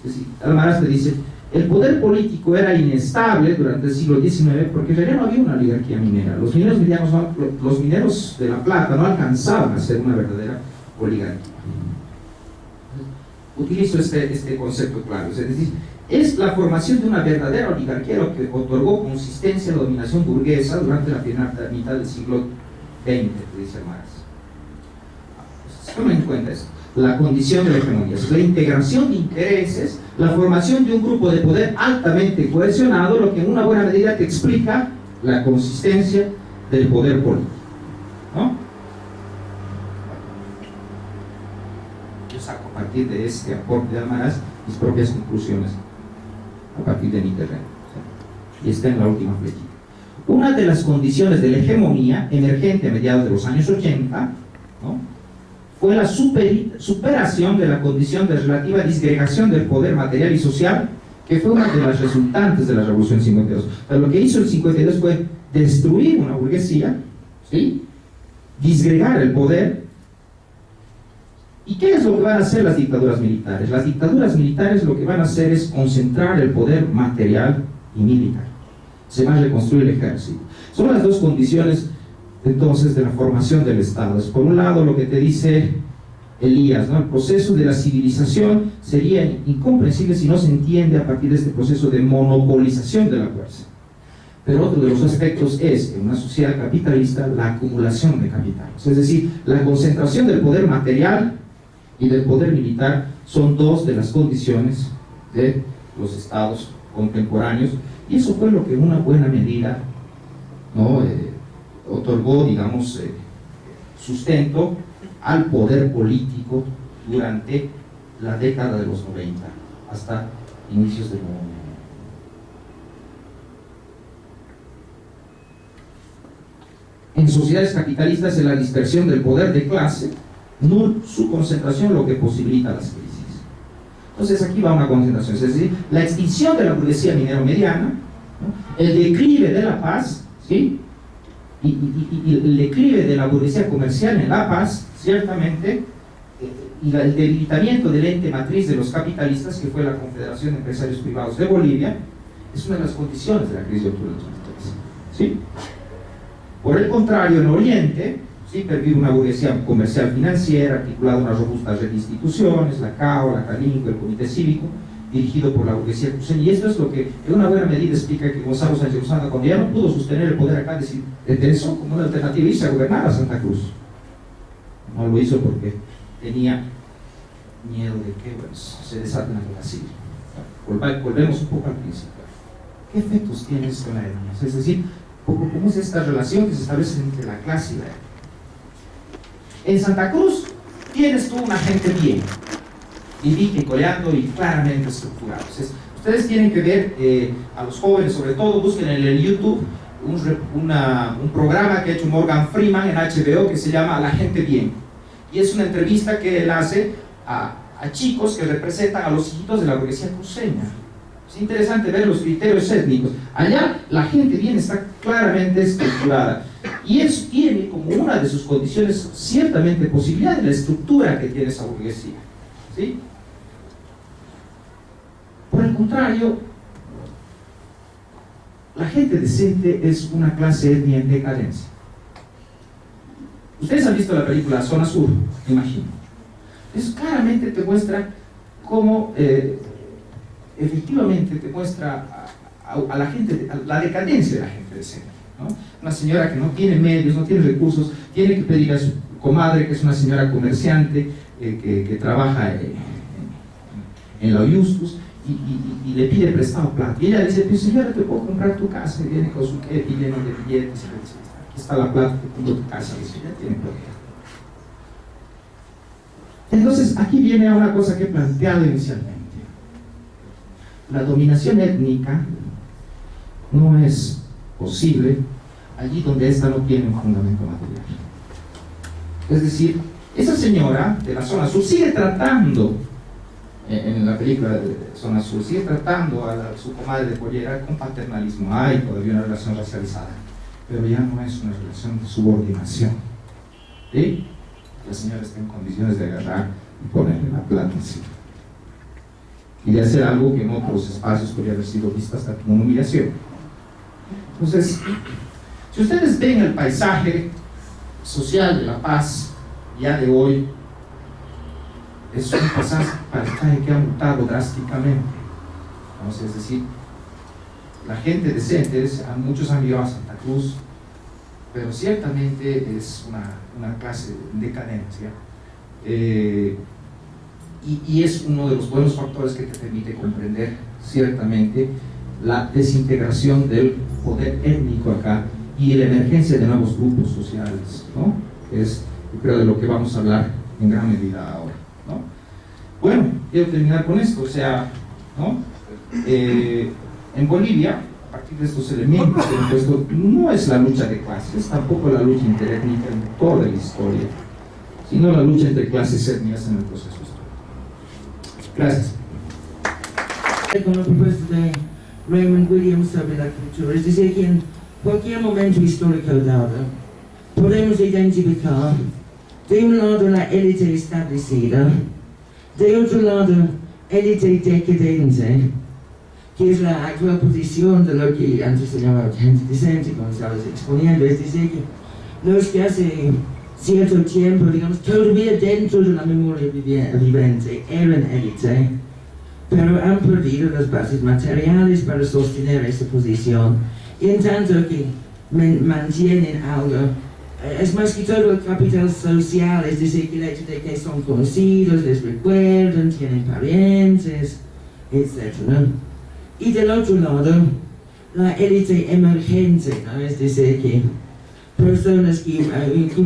Es decir, Almaraz te dice, el poder político era inestable durante el siglo XIX porque en realidad no había una oligarquía minera. Los mineros medianos, los mineros de La Plata no alcanzaban a ser una verdadera oligarquía. Utilizo este concepto claro, es decir, es la formación de una verdadera oligarquía lo que otorgó consistencia a la dominación burguesa durante la primera mitad del siglo XX, dice Almaraz. Tomen en cuenta esto. La condición de la hegemonía, la integración de intereses, la formación de un grupo de poder altamente cohesionado, lo que en una buena medida te explica la consistencia del poder político, ¿no? yo saco a partir de este aporte de Almaraz mis propias conclusiones a partir de mi terreno. Y está en la última flechita. Una de las condiciones de la hegemonía emergente a mediados de los años 80, ¿no?, fue la superación de la condición de relativa disgregación del poder material y social, que fue una de las resultantes de la Revolución 52. Pero lo que hizo el 52 fue destruir una burguesía, ¿sí?, disgregar el poder. ¿Y qué es lo que van a hacer las dictaduras militares? Las dictaduras militares lo que van a hacer es concentrar el poder material y militar. Se va a reconstruir el ejército. Son las dos condiciones entonces de la formación del Estado. Es por un lado lo que te dice Elías, ¿no? El proceso de la civilización sería incomprensible si no se entiende a partir de este proceso de monopolización de la fuerza. Pero otro de los aspectos es, en una sociedad capitalista, la acumulación de capitales. Es decir, la concentración del poder material y del poder militar son dos de las condiciones de los estados contemporáneos, y eso fue lo que en una buena medida, ¿no?, otorgó, digamos, sustento al poder político durante la década de los 90 hasta inicios del nuevo milenio. En sociedades capitalistas es la dispersión del poder de clase, no su concentración, lo que posibilita las crisis. Entonces aquí va una concentración, es decir, la extinción de la burguesía minero-mediana, ¿no?, el declive de La Paz, ¿sí?, y el declive de la burguesía comercial en La Paz, ciertamente, y el debilitamiento del ente matriz de los capitalistas, que fue la Confederación de Empresarios Privados de Bolivia, es una de las condiciones de la crisis de octubre del 83, ¿sí? Por el contrario, en Oriente, ¿sí?, pervive una burguesía comercial financiera, articulada en una robusta red de instituciones, la CAO, la CALINCO, el Comité Cívico, dirigido por la burguesía cruceña. Y esto es lo que en una buena medida explica que Gonzalo Sánchez Lozada, cuando ya no pudo sostener el poder acá, pensó como una alternativa irse a gobernar a Santa Cruz. No lo hizo porque tenía miedo de que, bueno, se desate una guerra civil. Volvemos un poco al principio. ¿Qué efectos tiene esto en la etnia? Es decir, ¿cómo es esta relación que se establece entre la clase y la etnia? En Santa Cruz tienes tú una gente bien, y coleando y claramente estructurado. Ustedes tienen que ver, a los jóvenes sobre todo, busquen en el YouTube un programa que ha hecho Morgan Freeman en HBO que se llama La Gente Bien, y es una entrevista que él hace a chicos que representan a los hijitos de la burguesía cruceña. Es interesante ver los criterios étnicos. Allá la gente bien está claramente estructurada, y eso tiene como una de sus condiciones ciertamente posibilidad de la estructura que tiene esa burguesía, ¿sí? Por el contrario, la gente decente es una clase etnia en decadencia. Ustedes han visto la película Zona Sur, me imagino. Eso claramente te muestra cómo efectivamente te muestra a la gente, a la decadencia de la gente decente, ¿no? Una señora que no tiene medios, no tiene recursos, tiene que pedir a su comadre, que es una señora comerciante, que trabaja en la Justus, y le pide prestado plata. Y ella dice: pues señora, te puedo comprar tu casa. Y viene con su kepi lleno de billetes, y le dice: aquí está la plata, te compro tu casa. Y dice: ya tiene plata. Entonces aquí viene a una cosa que he planteado inicialmente. La dominación étnica no es posible allí donde ésta no tiene un fundamento material. Es decir, esa señora de la zona sur sigue tratando, en la película de Zona Sur, sigue tratando a su comadre de pollera con paternalismo. Hay todavía una relación racializada, pero ya no es una relación de subordinación, ¿sí? La señora está en condiciones de agarrar y ponerle la plata encima, y de hacer algo que en otros espacios podría haber sido visto hasta como una humillación. Entonces, si ustedes ven el paisaje social de La Paz ya de hoy, es un paisaje que ha mutado drásticamente. Entonces, es decir, la gente decente, muchos han ido a Santa Cruz, pero ciertamente es una clase de decadencia, y es uno de los buenos factores que te permite comprender ciertamente la desintegración del poder étnico acá y la emergencia de nuevos grupos sociales, ¿no? Es, yo creo, de lo que vamos a hablar en gran medida ahora, ¿no? quiero terminar con esto, o sea, ¿no? En Bolivia, a partir de estos elementos que he puesto, no es la lucha de clases, es tampoco la lucha interétnica en toda la historia, sino la lucha entre clases étnicas en el proceso histórico. Gracias. Con la propuesta de Raymond Williams sobre la cultura, es decir, que en cualquier momento histórico dado podemos identificar de un lado la élite establecida, de otro lado élite decadente, que es la actual posición de lo que antes se llamaba gente decente, como estabas exponiendo, es decir, que los que hace cierto tiempo, digamos, todavía dentro de la memoria vivente eran élite, pero han perdido las bases materiales para sostener esa posición, y en tanto que mantienen algo, es más que todo el capital social, es decir, que el hecho de que son conocidos, les recuerdan, tienen parientes, etc., ¿no? Y del otro lado, la élite emergente, ¿no? Es decir, que personas que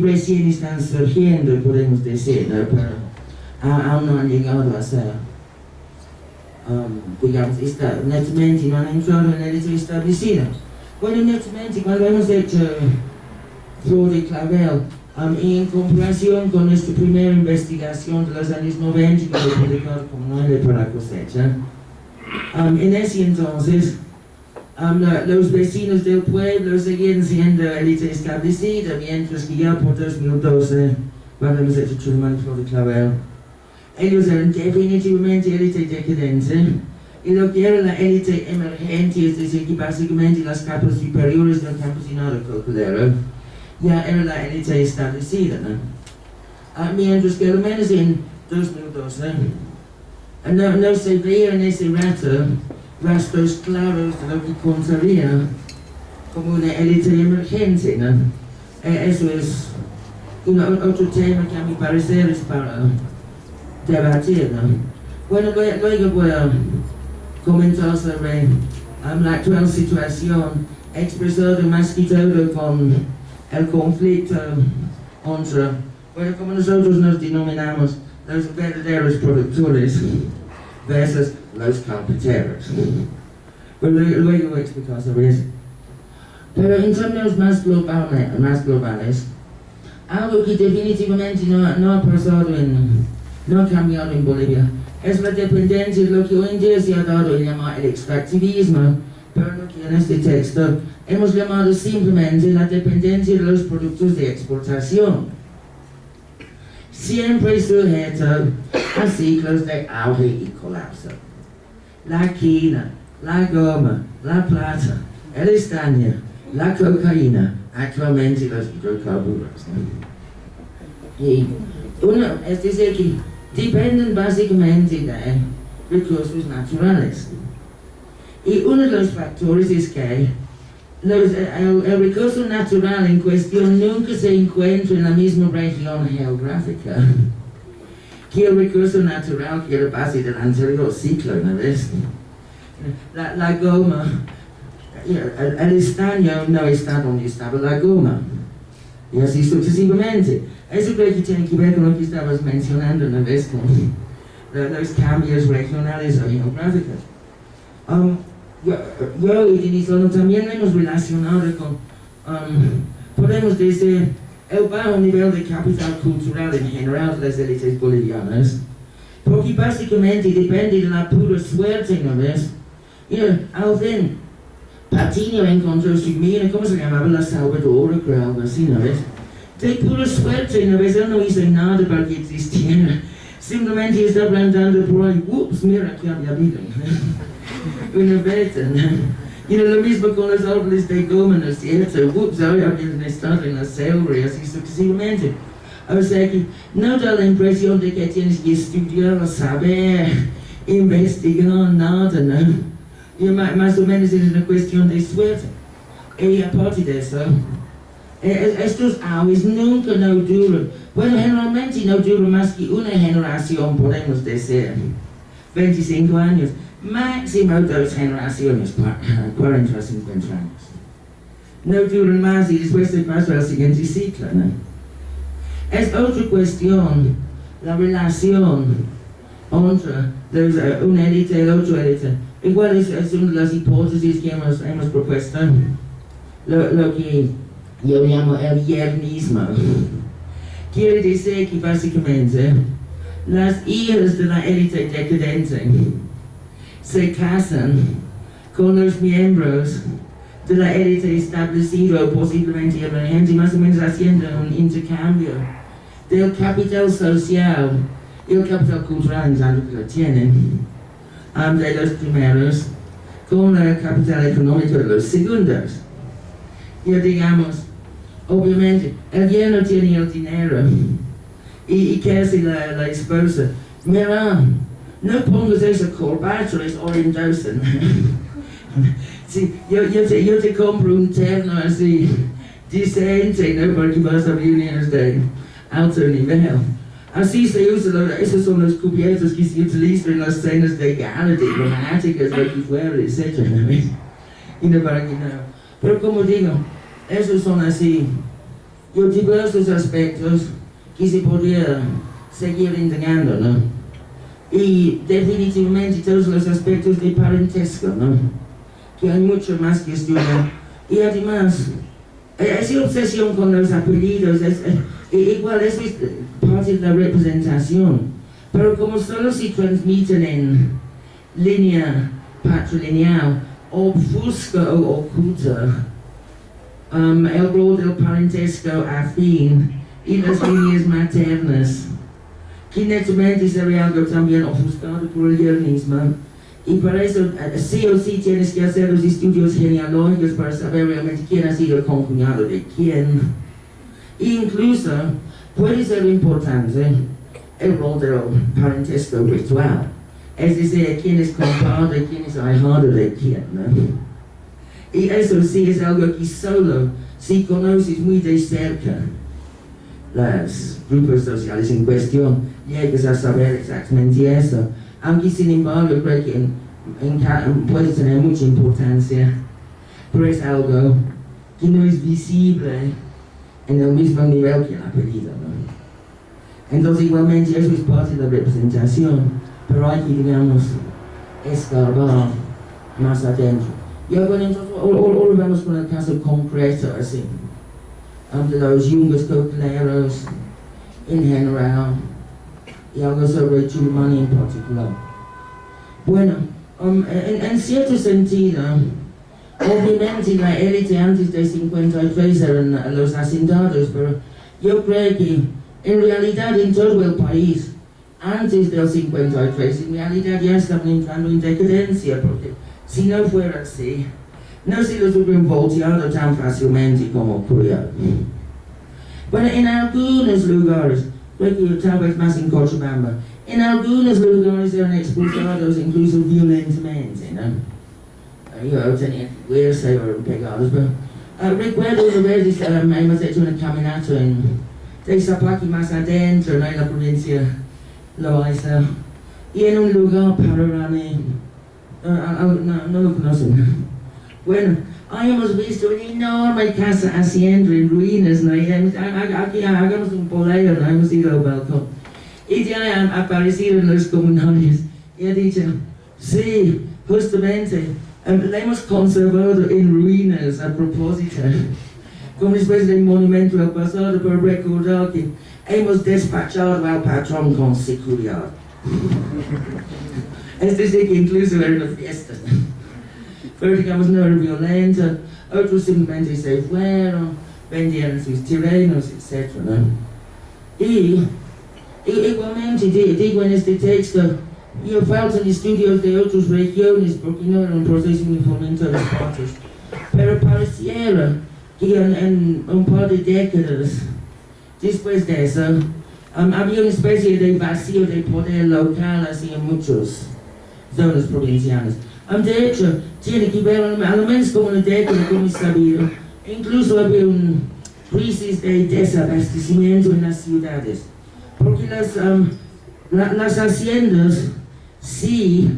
recién están surgiendo, podemos decir, ¿no? Pero aún no han llegado a ser digamos, netamente no han entrado en la élite establecida. Bueno, netamente, cuando hemos hecho Flor de Clavel, en comparación con nuestra primera investigación de los años 90, que fue publicado como Noel para la cosecha, en ese entonces, los vecinos del pueblo seguían siendo élite establecida, mientras que ya por 2012, cuando hemos hecho Truman Flor de Clavel, ellos eran definitivamente élite decadente, y lo que era la élite emergente, es decir, que básicamente las capas superiores del campesinado calculero, ya era la élite establecida, ¿no? Mientras que al menos en 2012 no se veía en ese rato rastros claros de lo que contaría como una élite emergente, ¿no? Eso es otro tema que a mi parecer es para debatir, ¿no? Bueno, luego voy a comentar sobre la actual situación, expresada más que todo con el conflicto entre, bueno, como nosotros nos denominamos, los verdaderos productores versus los carpinteros. Pero luego voy a explicar sobre eso. Pero en términos más globales, algo que definitivamente no ha pasado no ha cambiado en Bolivia, es la dependencia de lo que hoy en día se ha dado a llamar el extractivismo, pero lo que en este texto hemos llamado simplemente la dependencia de los productos de exportación, siempre sujeto a ciclos de auge y colapso. La quina, la goma, la plata, el estaño, la cocaína, actualmente los hidrocarburos, ¿no? Y es decir, que dependen básicamente de recursos naturales. Y uno de los factores es que el recurso natural en cuestión nunca se encuentra en la misma región geográfica que el recurso natural que era base del anterior ciclo, ¿no ves? La goma, el estaño no está donde estaba la goma, y así sucesivamente. Eso creo que tiene que ver con lo que estabas mencionando, ¿no ves? Con los cambios regionales o geográficos. Yo y Denisano también hemos relacionado con, podemos decir, el bajo nivel de capital cultural en general de las élites bolivianas, porque básicamente depende de la pura suerte, ¿no ves? Al fin, Patiño encontró su mina, ¿cómo se llamaba? La Salvadora, creo, algo así, ¿no ves? De pura suerte, ¿no ves? Él no hizo nada para que existiera. Simplemente está plantando por ahí, ups, mira que había habido. Una vez, lo mismo con los árboles de goma, ¿no es cierto? Ups, hoy habían estado en la selva y así sucesivamente. O sea que no da la impresión de que tienes que estudiar, saber, investigar, nada, ¿no? Y más o menos es una cuestión de suerte. Y aparte de eso, estos auges nunca no duran. Bueno, generalmente no duran más que una generación, podemos decir. 25 años. Máximo 2 generaciones, 40 o 50 años. No duran más y después se pasa al siguiente ciclo, ¿no? Es otra cuestión, la relación entre otra, una élite, el otro élite. Igual es una de las hipótesis que hemos propuesto, lo que yo llamo el yernismo. Quiere decir que básicamente las hijas de la élite decadente se casan con los miembros de la élite establecida o posiblemente emergente, más o menos haciendo un intercambio del capital social y el capital cultural en tanto que lo tienen de los primeros con el capital económico de los segundos. Y digamos, obviamente, el yerno tiene el dinero y casi la esposa, mira, no pongas esa corbata, es orientosa. Sí, yo te compro un terno así, decente, ¿no? Porque vas a reuniones de alto nivel. Así se usa, esos son los cubiertos que se utilizan en las cenas de gala, de románticas, lo que fuera, etc. Y no para que no. Pero como digo, esos son así, diversos aspectos que se podría seguir indagando, ¿no? Y definitivamente todos los aspectos de parentesco, ¿no? Que hay mucho más que estudiar. Y además, esa obsesión con los apellidos, igual eso es parte de la representación, pero como solo se transmiten en línea patrilineal, obfusca o oculta el rol del parentesco afín y las líneas maternas, que netamente sería algo también ofuscado por el yernismo. Y para eso sí o sí tienes que hacer los estudios genealógicos para saber realmente quién ha sido el concuñado de quién. Incluso puede ser importante el rol del parentesco ritual, es decir, quién es compadre, quién es ahijado de quién, ¿no? Y eso sí es algo que solo si conoces muy de cerca los grupos sociales en cuestión llegas a saber exactamente eso. Aunque sin embargo creo que puede tener mucha importancia, pero es algo que no es visible en el mismo nivel que el apellido, ¿no? Entonces igualmente eso es parte de la representación, pero hay que, digamos, escarbar más adentro. Y bueno, entonces ahora vamos con el caso concreto, así, de los yungas cocleros en general, y algo sobre Chumani en particular. Bueno, en cierto sentido, obviamente la élite antes de 53 eran los hacendados, pero yo creo que en realidad en todo el país, antes del 53, en realidad ya estaban entrando en decadencia, porque si no fuera así, no se los hubieran volteado tan fácilmente como ocurrió. Bueno, en algunos lugares, creo que tal vez más en Cochabamba, en algunos lugares eran expulsados incluso violentamente, ¿no? Yo tenía que huirse o pegados, pero recuerdo una vez hemos hecho una caminata de Zapaqui más adentro, ¿no? En la provincia Loaiza, y en un lugar panorama, no lo conocen. Bueno, ahí hemos visto una enorme casa hacienda en ruinas, ¿no? Y aquí hagamos un poleo, ¿no? Hemos ido al balcón. Y ya han aparecido los comunales y ha dicho, sí, justamente, la hemos conservado en ruinas a propósito, como una especie de monumento al pasado, para recordar que hemos despachado al patrón con seguridad. Es decir, que incluso era una fiesta. Pero digamos no era violenta, otros simplemente se fueron, vendieron sus terrenos, etc. ¿no? Y igualmente digo en este texto, yo faltan estudios de otras regiones porque no era un proceso uniforme en todas partes. Pero pareciera que en un par de décadas después de eso, había una especie de vacío de poder local así en muchas zonas provinciales. De hecho, tiene que ver al menos como una década, como es sabido. Incluso había una crisis de desabastecimiento en las ciudades. Porque las haciendas sí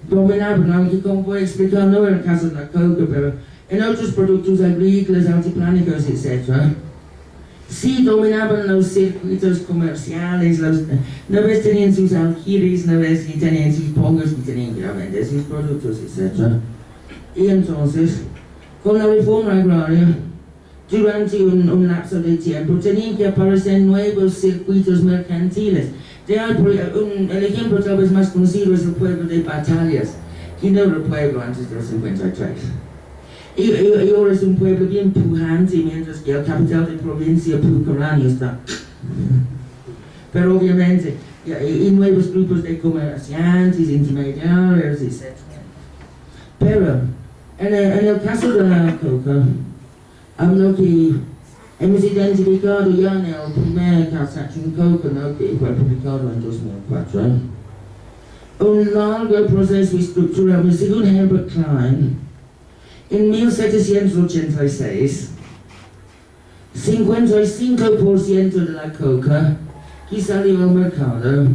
dominaban, aunque como voy a explicar, no era el caso de la coca, pero en otros productos agrícolas, altiplánicos, etc. sí dominaban los circuitos comerciales, una vez tenían sus alquileres, una vez tenían sus pongos y tenían que vender sus productos, etc. Y entonces, con la reforma agraria, durante un lapso de tiempo, tenían que aparecer nuevos circuitos mercantiles. El ejemplo tal vez más conocido es el pueblo de Batallas, que no era un pueblo antes del 53. Y ahora es un pueblo bien pujante, mientras que el capital de provincia, Pucarán, está. Pero obviamente, y nuevos grupos de comerciantes, intermediarios, etc. Pero, en el caso de la coca, lo que hemos identificado ya en el primer Calçatun Coca, ¿no?, que fue publicado en 2004, un largo proceso estructural, según Herbert Klein, en 1786, 55% de la coca que salió al mercado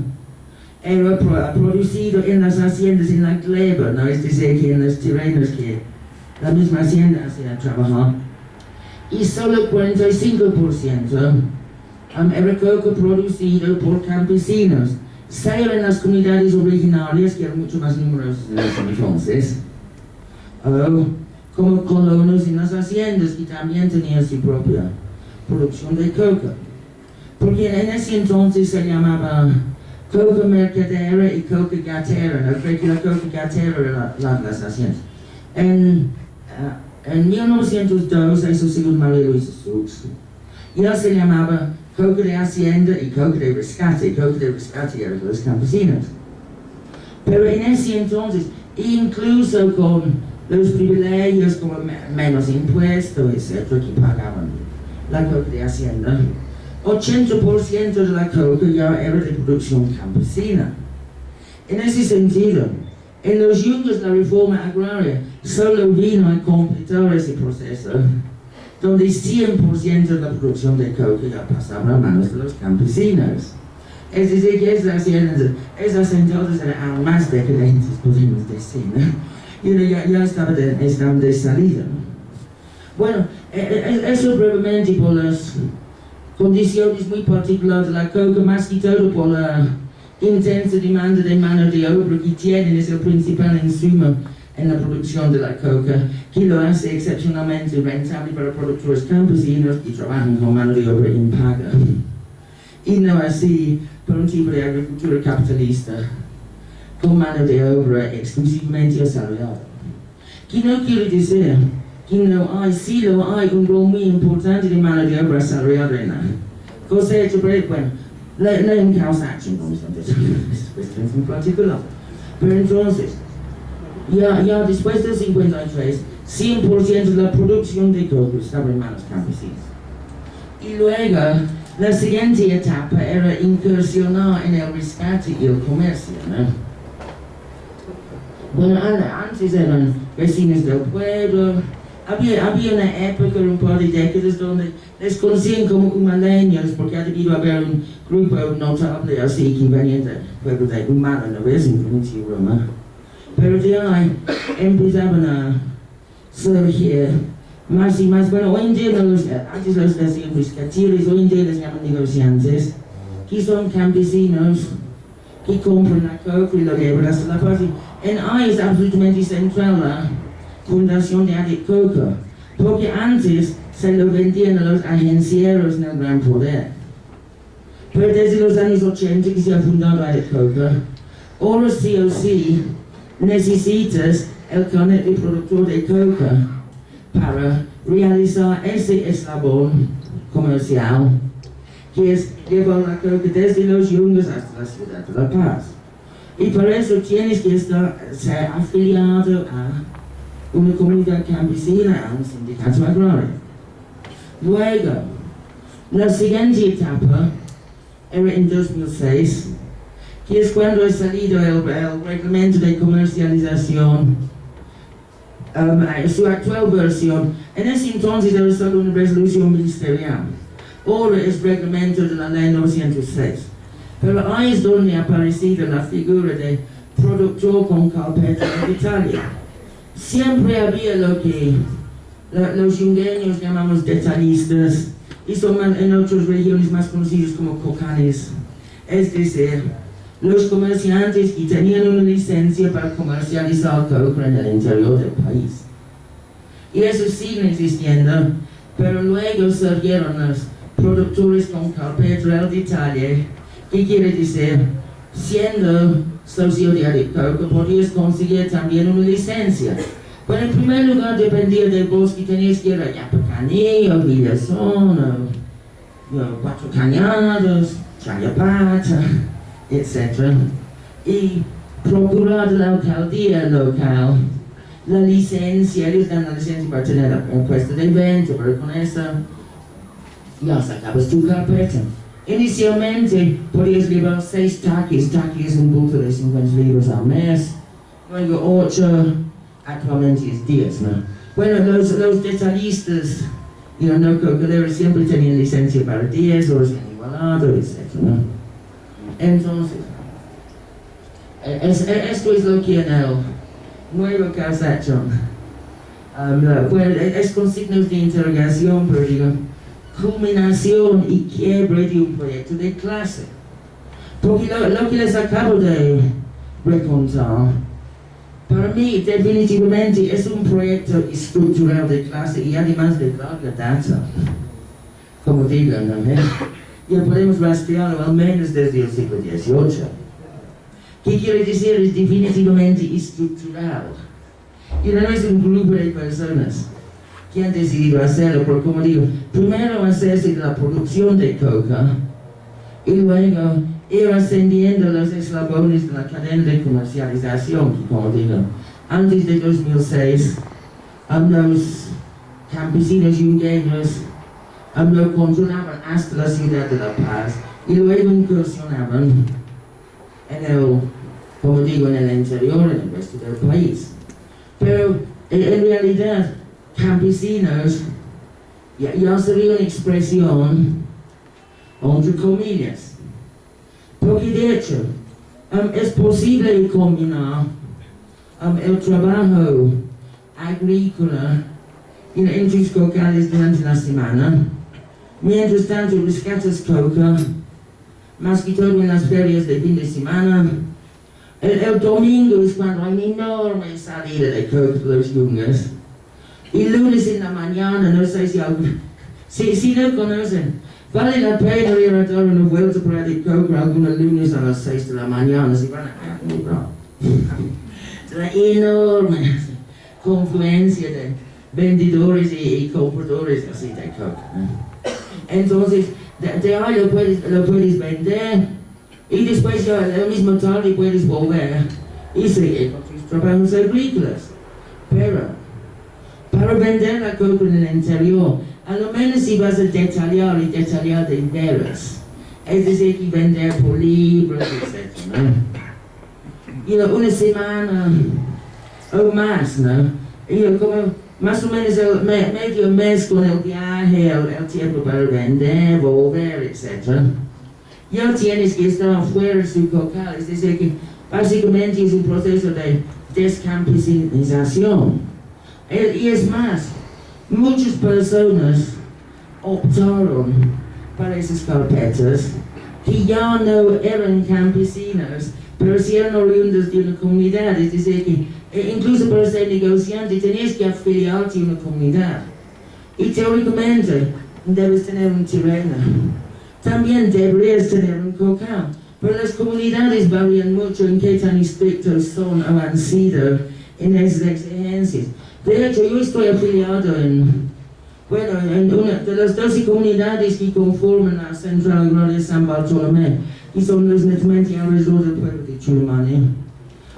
era producido en las haciendas en la gleba, ¿no?, es decir, que en los terrenos que la misma hacienda hacía trabajar. Y solo 45% era coca producido por campesinos, sea en las comunidades originarias, que eran mucho más numerosas en ese entonces, o como colonos en las haciendas, que también tenían su propia producción de coca. Porque en ese entonces se llamaba coca mercadera y coca gatera, ¿no? Creo que la coca gatera era las haciendas. En 1902, eso según María Luisa Sux, ya se llamaba coca de hacienda y coca de rescate. Coca de rescate era de los campesinos. Pero en ese entonces, incluso con los privilegios como menos impuestos, etc., que pagaban la coca de hacienda, 80% de la coca ya era de producción campesina. En ese sentido, en los yungas de la reforma agraria solo vino a completar ese proceso, donde 100% de la producción de coca ya pasaba a manos de los campesinos. Es decir, que esas entonces eran más decadentes, podemos decir, ¿no? Y ya estaban de salida. Bueno, eso brevemente por las condiciones muy particulares de la coca, más que todo por la intensa demanda de mano de obra que tienen, es el principal insumo en la producción de la coca, que lo hace excepcionalmente rentable para productores campesinos que trabajan con mano de obra impaga. Y no así para un tipo de agricultura capitalista, con mano de obra exclusivamente asalariada. Que no quiere decir que no hay, sí lo hay, un rol muy importante de mano de obra asalariada en la cosecha, pero bueno, no en Calçatun, como están diciendo, es cuestión en particular. Pero entonces, ya después del 53, 100% de la producción de coca estaba en manos campesinas. Y luego, la siguiente etapa era incursionar en el rescate y el comercio, ¿no? Bueno, antes eran vecinos del pueblo, había una época, un par de décadas, donde les conocían como humaleños, porque ha debido haber un grupo notable así que venían del pueblo de Humala, ¿no ves?, en provincia de Roma. Pero de ahí empezaban a surgir más y más. Bueno, hoy en día antes los decían rescatiles, hoy en día les llaman negociantes, que son campesinos que compran la coca y lo llevan hasta la parte. En ahí es absolutamente central la fundación de Adit Coca, porque antes se lo vendían a los agencieros en el Gran Poder. Pero desde los años 80 que se ha fundado Adit Coca, ahora sí o sí necesitas el carnet de productor de coca para realizar ese eslabón comercial, que es llevar la coca desde los yungas hasta la ciudad de La Paz. Y para eso tienes que ser afiliado a una comunidad campesina, a un sindicato agrario. Luego, la siguiente etapa era en 2006, que es cuando ha salido el reglamento de comercialización, su actual versión. En ese entonces era solo una resolución ministerial. Ahora es reglamento de la ley 906. Pero ahí es donde ha aparecido la figura de productor con carpeta de Italia. Siempre había lo que los yungueños llamamos detallistas, y son en otras regiones más conocidos como cocanes. Es decir, los comerciantes que tenían una licencia para comercializar coca en el interior del país. Y eso sigue existiendo, pero luego surgieron los productores con carpeta de detalle, que quiere decir, siendo socio de coca podías conseguir también una licencia. Pero en primer lugar dependía de vos que tenías que ir a Yapacaní, o Villazón, o Cuatro Cañadas, Chayapata, etc. Y procurar de la alcaldía local la licencia, ellos dan la licencia para tener la puesta de venta, pero con eso ya sacabas tu carpeta. Inicialmente podías llevar 6 taquis es un bulto de 50 libras al mes, luego 8, actualmente es 10, ¿no? Bueno, los detallistas, no cocaleros siempre tenían licencia para 10 o recién igualado, etc., ¿no? Entonces, esto es lo que en el nuevo casachón, bueno, es con signos de interrogación, pero digo, culminación y quiebre de un proyecto de clase. Porque lo que les acabo de recontar, para mí definitivamente es un proyecto estructural de clase y además de larga data. Como digo, ¿no? Ya podemos rastrearlo al menos desde el siglo XVIII. ¿Qué quiere decir? Es definitivamente estructural. Y no es un grupo de personas que han decidido hacerlo, porque como digo, primero hacerse de la producción de coca y luego ir ascendiendo los eslabones de la cadena de comercialización, que como digo, antes de 2006, los campesinos yungueños lo controlaban hasta la ciudad de La Paz y luego incursionaban en el, como digo, en el interior, en el resto del país. Pero en realidad, campesinos ya sería una expresión entre comillas, porque de hecho es posible combinar el trabajo agrícola en tus cocales durante la semana, mientras tanto rescatas coca, más que todo en las ferias de fin de semana. El domingo es cuando hay una enorme salida de coca de los yungas. Y lunes en la mañana, no sé si no conocen, vale la pena ir a dar una vuelta por ahí de coca algunos lunes a las 6 de la mañana, si van a comprar. Es una enorme confluencia de vendedores y compradores así de coca. Entonces, de ahí lo puedes vender y después ya la misma tarde puedes volver y seguir con tus trabajos agrícolas. Pero para vender la coca en el interior, a lo menos si vas a detallar y detallar de veras, es decir, que vender por libros, etc., ¿no? Una semana o más, ¿no? Como más o menos medio mes con el viaje, el tiempo para vender, volver, etc. Ya tienes que estar fuera de su cocal, es decir, que básicamente es un proceso de descampesinización. Y es más, muchas personas optaron para esas carpetas que ya no eran campesinos, pero sí eran oriundos de una comunidad, es decir, que incluso para ser negociante tenías que afiliarte a una comunidad. Y teóricamente debes tener un terreno. También deberías tener un cocal, pero las comunidades varían mucho en qué tan estrictos son o han sido en esas exigencias. De hecho, yo estoy afiliado en una de las 12 comunidades que conforman la Central Agraria San Bartolomé, y son los netamente alrededor del pueblo de Chulumani.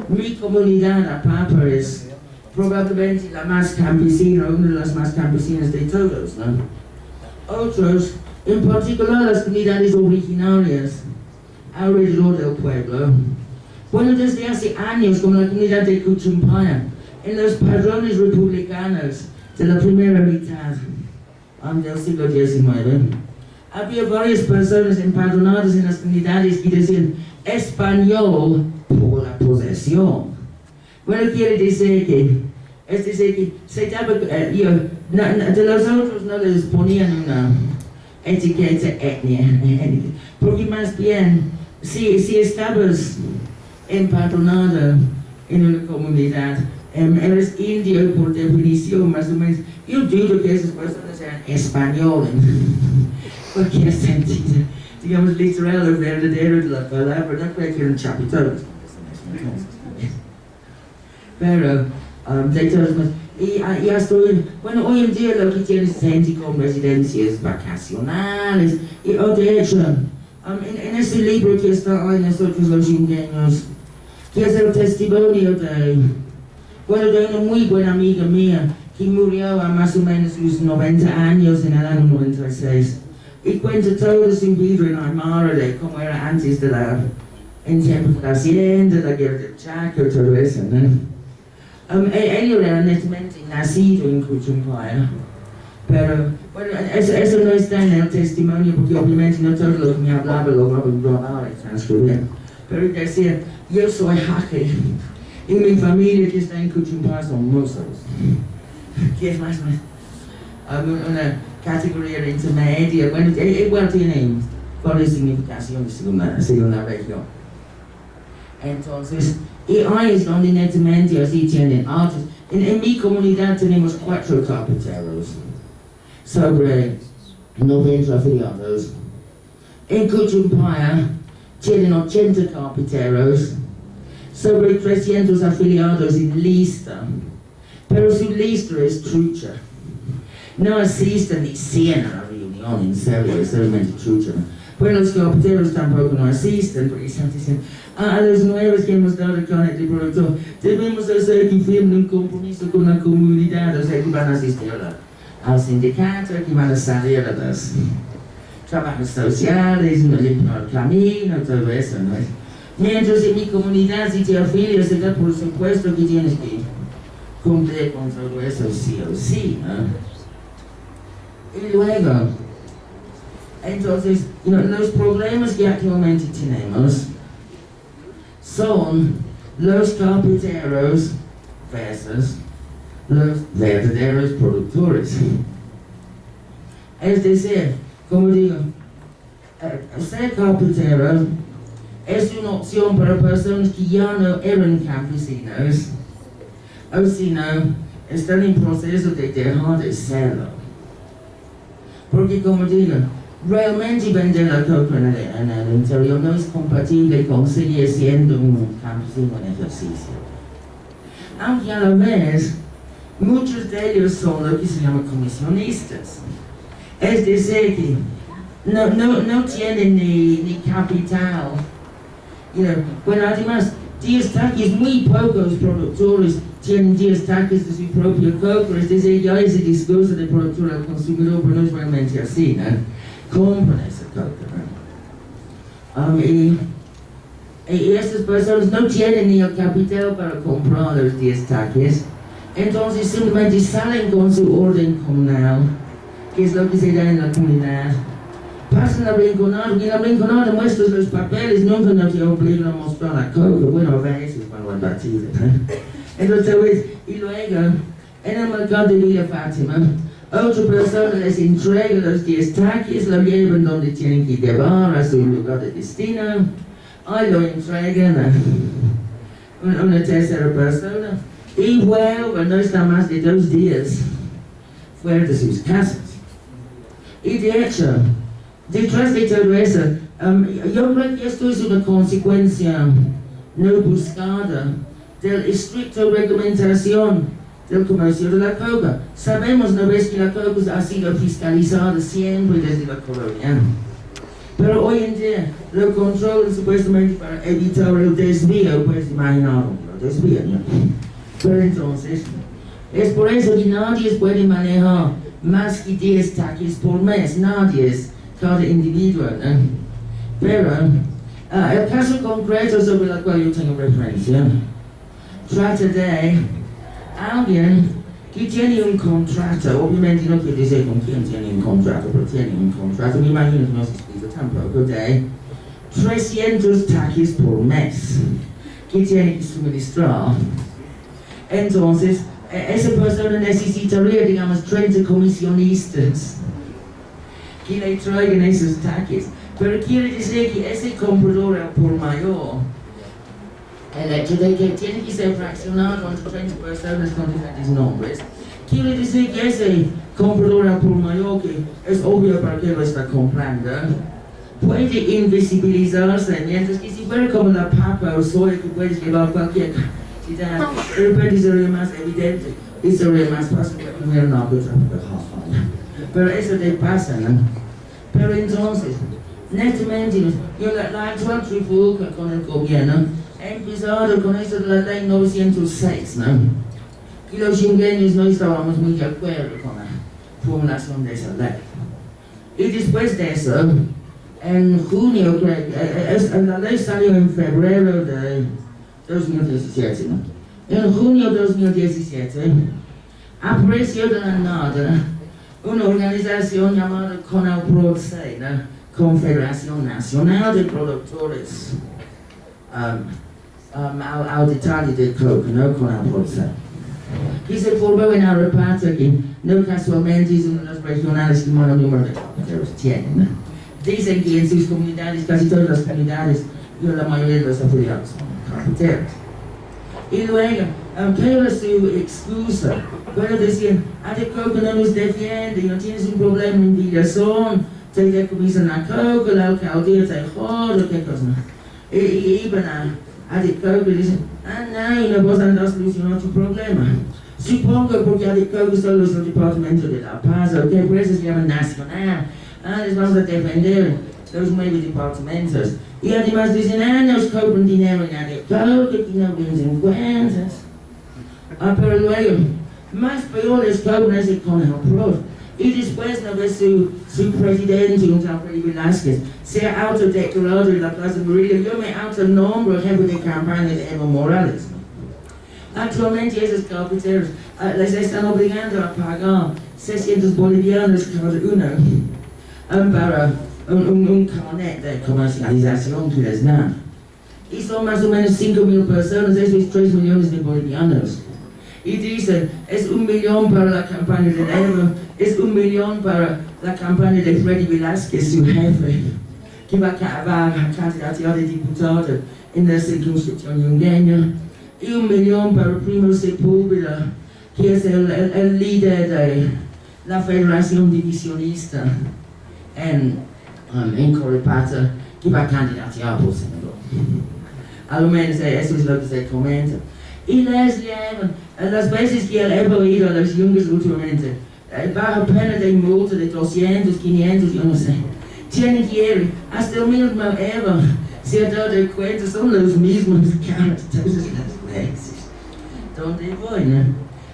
Mi comunidad, Apapa, es probablemente la más campesina, una de las más campesinas de todos, ¿no? Otros, en particular las comunidades originarias alrededor del pueblo, bueno, desde hace años, como la comunidad de Cuchumpaya, en los padrones republicanos de la primera mitad del siglo XIX, había varias personas empadronadas en las comunidades que decían español por la posesión. Bueno, quiere decir que, se daba, de los otros no les ponían etiqueta etnia, porque más bien, si estabas empadronado en una comunidad, eres indio por definición, más o menos. Yo dudo que esas personas sean españoles en cualquier sentido, digamos, literal o verdadero de la palabra, no creo que eran chapitones. Pero, de todos modos, y hasta hoy, bueno, hoy en día lo que tienes es gente con residencias vacacionales, o de hecho, en ese libro que está ahí nosotros los ingenieros, que es el testimonio de una muy buena amiga mía, que murió a más o menos sus 90 años en el año 96, y cuenta todo su vida en Aymara de cómo era antes de en tiempos de la hacienda, la guerra del Chaco, todo eso, ¿no? Ella era netamente nacido en Cuchumpaya, pero bueno, eso no está en el testimonio porque obviamente no todo lo que me hablaba lo voy a grabar y transcribir, pero decía, yo soy jaque y mi familia que está en Cuchumpaya son mozos, que es más una categoría intermedia, bueno, igual tiene varias significaciones según la región. Entonces, y ahí es donde netamente así tienen otros. En mi comunidad tenemos 4 carpinteros sobre 90 afiliados. En Cuchumpaya tienen 80 carpinteros sobre 300 afiliados en lista. Pero su lista es trucha. No asisten ni 100 a la reunión, en serio, es realmente trucha. Pues los carpinteros tampoco no asisten porque están diciendo, a los nuevos que hemos dado con el productor, debemos hacer que firmen un compromiso con la comunidad, o sea, que van a asistir al sindicato, que van a salir a los trabajos sociales, no limpiar el camino, todo eso, ¿no? Mientras en mi comunidad, si te afilias, por supuesto que tienes que cumplir con todo eso, sí o sí, ¿no? Y luego, entonces, los problemas que actualmente tenemos son los carpinteros versus los verdaderos productores. Es decir, como digo, ser carpintero es una opción para personas que ya no eran campesinos, o si no, están en proceso de dejar de serlo. Porque como digo, realmente vender la coca en el interior no es compatible con seguir siendo un campesino en ejercicio. Aunque a la vez, muchos de ellos son lo que se llama comisionistas. Es decir, que no tienen ni capital. Bueno, además, 10 taquis, muy pocos productores tienen 10 taquis de su propio coca. Es decir, ya ese discurso de productor al consumidor, pero no es realmente así, ¿no? Compran esa coca, ¿no? Y estas personas no tienen ni el capital para comprar los 10 taquis, entonces simplemente salen con su orden comunal, que es lo que se da en la comunidad, pasan a rinconada, y en la rinconada muestras los papeles, nunca no te obligan a mostrar la coca, bueno, a veces cuando hay batido, ¿no? Entonces, y luego, en el mercado de Villa Fátima, otra persona les entrega los 10 taquis, lo llevan donde tienen que llevar a su lugar de destino, ahí lo entregan a una tercera persona, y vuelven, no está más de 2 días fuera de sus casas. Y de hecho, detrás de todo eso, yo creo que esto es una consecuencia no buscada de la estricta reglamentación del comercio de la coca. Sabemos, ¿no ves?, que la coca ha sido fiscalizada siempre desde la colonia. Pero hoy en día lo controlan supuestamente para evitar el desvío, pues imaginaron el desvío, ¿no? Pero entonces, es por eso que nadie puede manejar más que 10 taquis por mes, nadie es, cada individuo, ¿no? Pero el caso concreto sobre el cual yo tengo referencia trata de alguien que tiene un contrato, obviamente no quiero decir con quién tiene un contrato, pero tiene un contrato, me imagino que no se explica tampoco, de 300 taquis por mes que tiene que suministrar. Entonces, esa persona necesitaría, digamos, 30 comisionistas. que le traigan esos taques. Pero quiere decir que ese comprador al por mayor, el hecho de que tiene que ser fraccionado entre 30 personas con diferentes nombres, quiere decir que ese comprador al por mayor, que es obvio para qué lo está comprando, puede invisibilizarse, mientras que si fuera como la papa o soya que puedes llevar cualquier cantidad, de repente sería más evidente y sería más fácil que primero narcotráfico. Pero eso te pasa, ¿no? Pero entonces, netamente, la actual trifulca con el gobierno ha empezado con eso de la ley 906, ¿no? Y los chingueños no estábamos muy de acuerdo con la formulación de esa ley. Y después de eso, en junio, la ley salió en febrero de 2017, ¿no? En junio de 2017, apareció de la nada una organización llamada CONAPROD-C, ¿no? Confederación Nacional de Productores al detalle de coca, ¿no? CONAPROD-C. Que se formó en Arapata, que no casualmente es uno de los regionales que más número de cocateros tienen, ¿no? Dicen que en sus comunidades, casi todas las comunidades, la mayoría de los afiliados son carpinteros. Y luego, ¿qué era su excusa? Bueno, decían, de coca no nos defiende, no tienes un problema en Villazón, te decomisan la coca, la alcaldía te jode, qué cosa. Y iban a de coca y dicen, no, no vas a dar solución a tu problema. Supongo porque de coca solo es el departamento de La Paz, que por eso se llama nacional. Les vamos a defender los 9 departamentos. Y además dicen, nos cobran dinero en de coca, que no venden cuentas. Pero luego, más peor les cobran ese CONAPROD. Y después no ve su presidente, un tal Freddy Velázquez, se ha autodeclarado en la Plaza Murillo. Yo me autonombro jefe de campaña de Evo Morales. Actualmente esos carpinteros les están obligando a pagar 600 bolivianos cada uno para un carnet de comercialización que les dan. Y son más o menos 5.000 personas, eso es 3 millones de bolivianos. Y dicen, es 1 millón para la campaña de Evo, es 1 millón para la campaña de Freddy Velázquez, su jefe, que va a candidatear de diputado en la circunscripción yungueña, y 1 millón para Primo Sepúlveda, que es el líder de la Federación Divisionista en Coripata, que va a candidatear por senador. A lo menos eso es lo que se comenta. Y les llevan, las veces que he ido a los yungas últimamente, bajo pena de multa de 200, 500, yo no sé, tienen que ir hasta el mismo Evo, se ha dado cuenta, son los mismos caras todas las veces. ¿Dónde voy, no?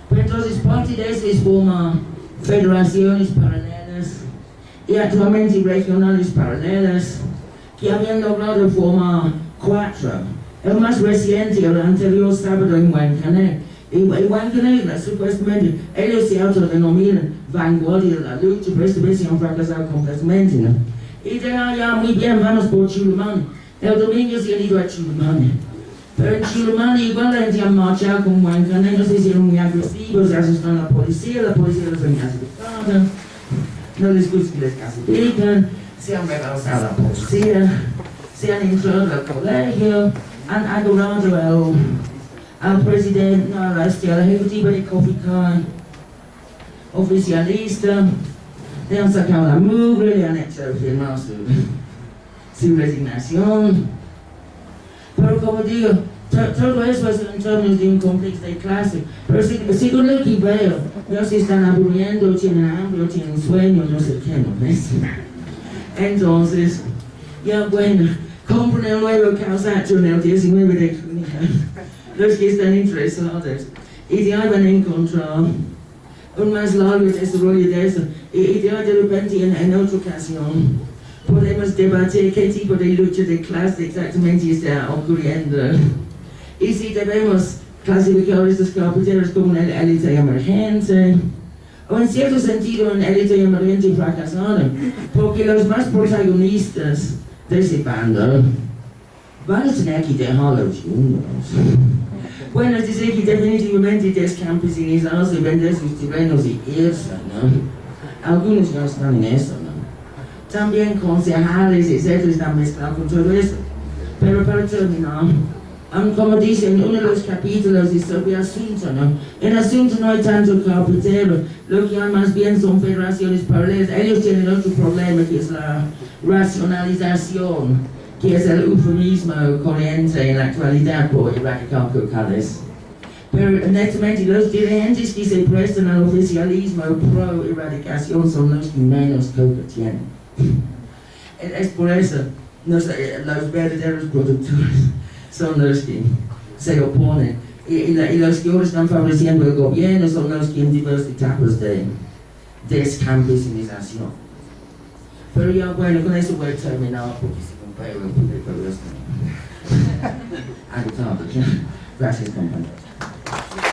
Pero entonces parte de eso es formar federaciones paralelas y actualmente regionales paralelas que habían logrado formar 4. El más reciente, el anterior sábado en Huancané. Y Huancané, supuestamente, ellos se autodenominan vanguardia de la lucha, pero esta vez se han fracasado completamente, ¿no? Y de allá, muy bien, vamos por Chulumani. El domingo se han ido a Chulumani. Pero en Chulumani igual la gente ha marchado con Huancané, no sé si eran muy agresivos, asustan a la policía los han castigado, no les gusta que les castigan, se han rebasado a la policía, se han entrado al colegio, han adorado al presidente, a la ejecutiva de Coficán, oficialista, le han sacado la mugre, le han hecho firmar su resignación. Pero como digo, todo eso es en términos de un complejo de clase. Pero según lo que veo, no se están aburriendo, tienen hambre, tienen sueño, no sé qué, ¿no ves? Entonces, ya bueno, compren el nuevo causacho en el 19 de junio, los que están interesados. Y de ahí van a encontrar un más largo desarrollo de eso. Y de ahí de repente en otra ocasión podemos debatir qué tipo de lucha de clase exactamente está ocurriendo. Y si debemos clasificar a estos carpinteros como una élite emergente, o en cierto sentido una élite emergente fracasada, porque los más protagonistas de ese bando van a tener que dejar a los yungos. Bueno, es decir, que definitivamente descampesinizarse, vender sus terrenos y irse, ¿no? Algunos ya están en eso, ¿no? también concejales, etc., están mezclados con todo eso. Pero para terminar, como dice en uno de los capítulos de sobre asunto, ¿no? En asunto no hay tanto carpetero, lo que hay más bien son federaciones paralelas. Ellos tienen otro problema, que es la racionalización, que es el eufemismo corriente en la actualidad por erradicar cocales. Pero netamente los dirigentes que se prestan al oficialismo pro erradicación son los que menos coca tienen. Es por eso, los verdaderos productores son los que se oponen. Y los que ahora están favoreciendo el gobierno son los que en diversas etapas de descampesinización. Pero ya, bueno, con eso voy a terminar porque si no pego el público, agotado. Gracias, compañeros.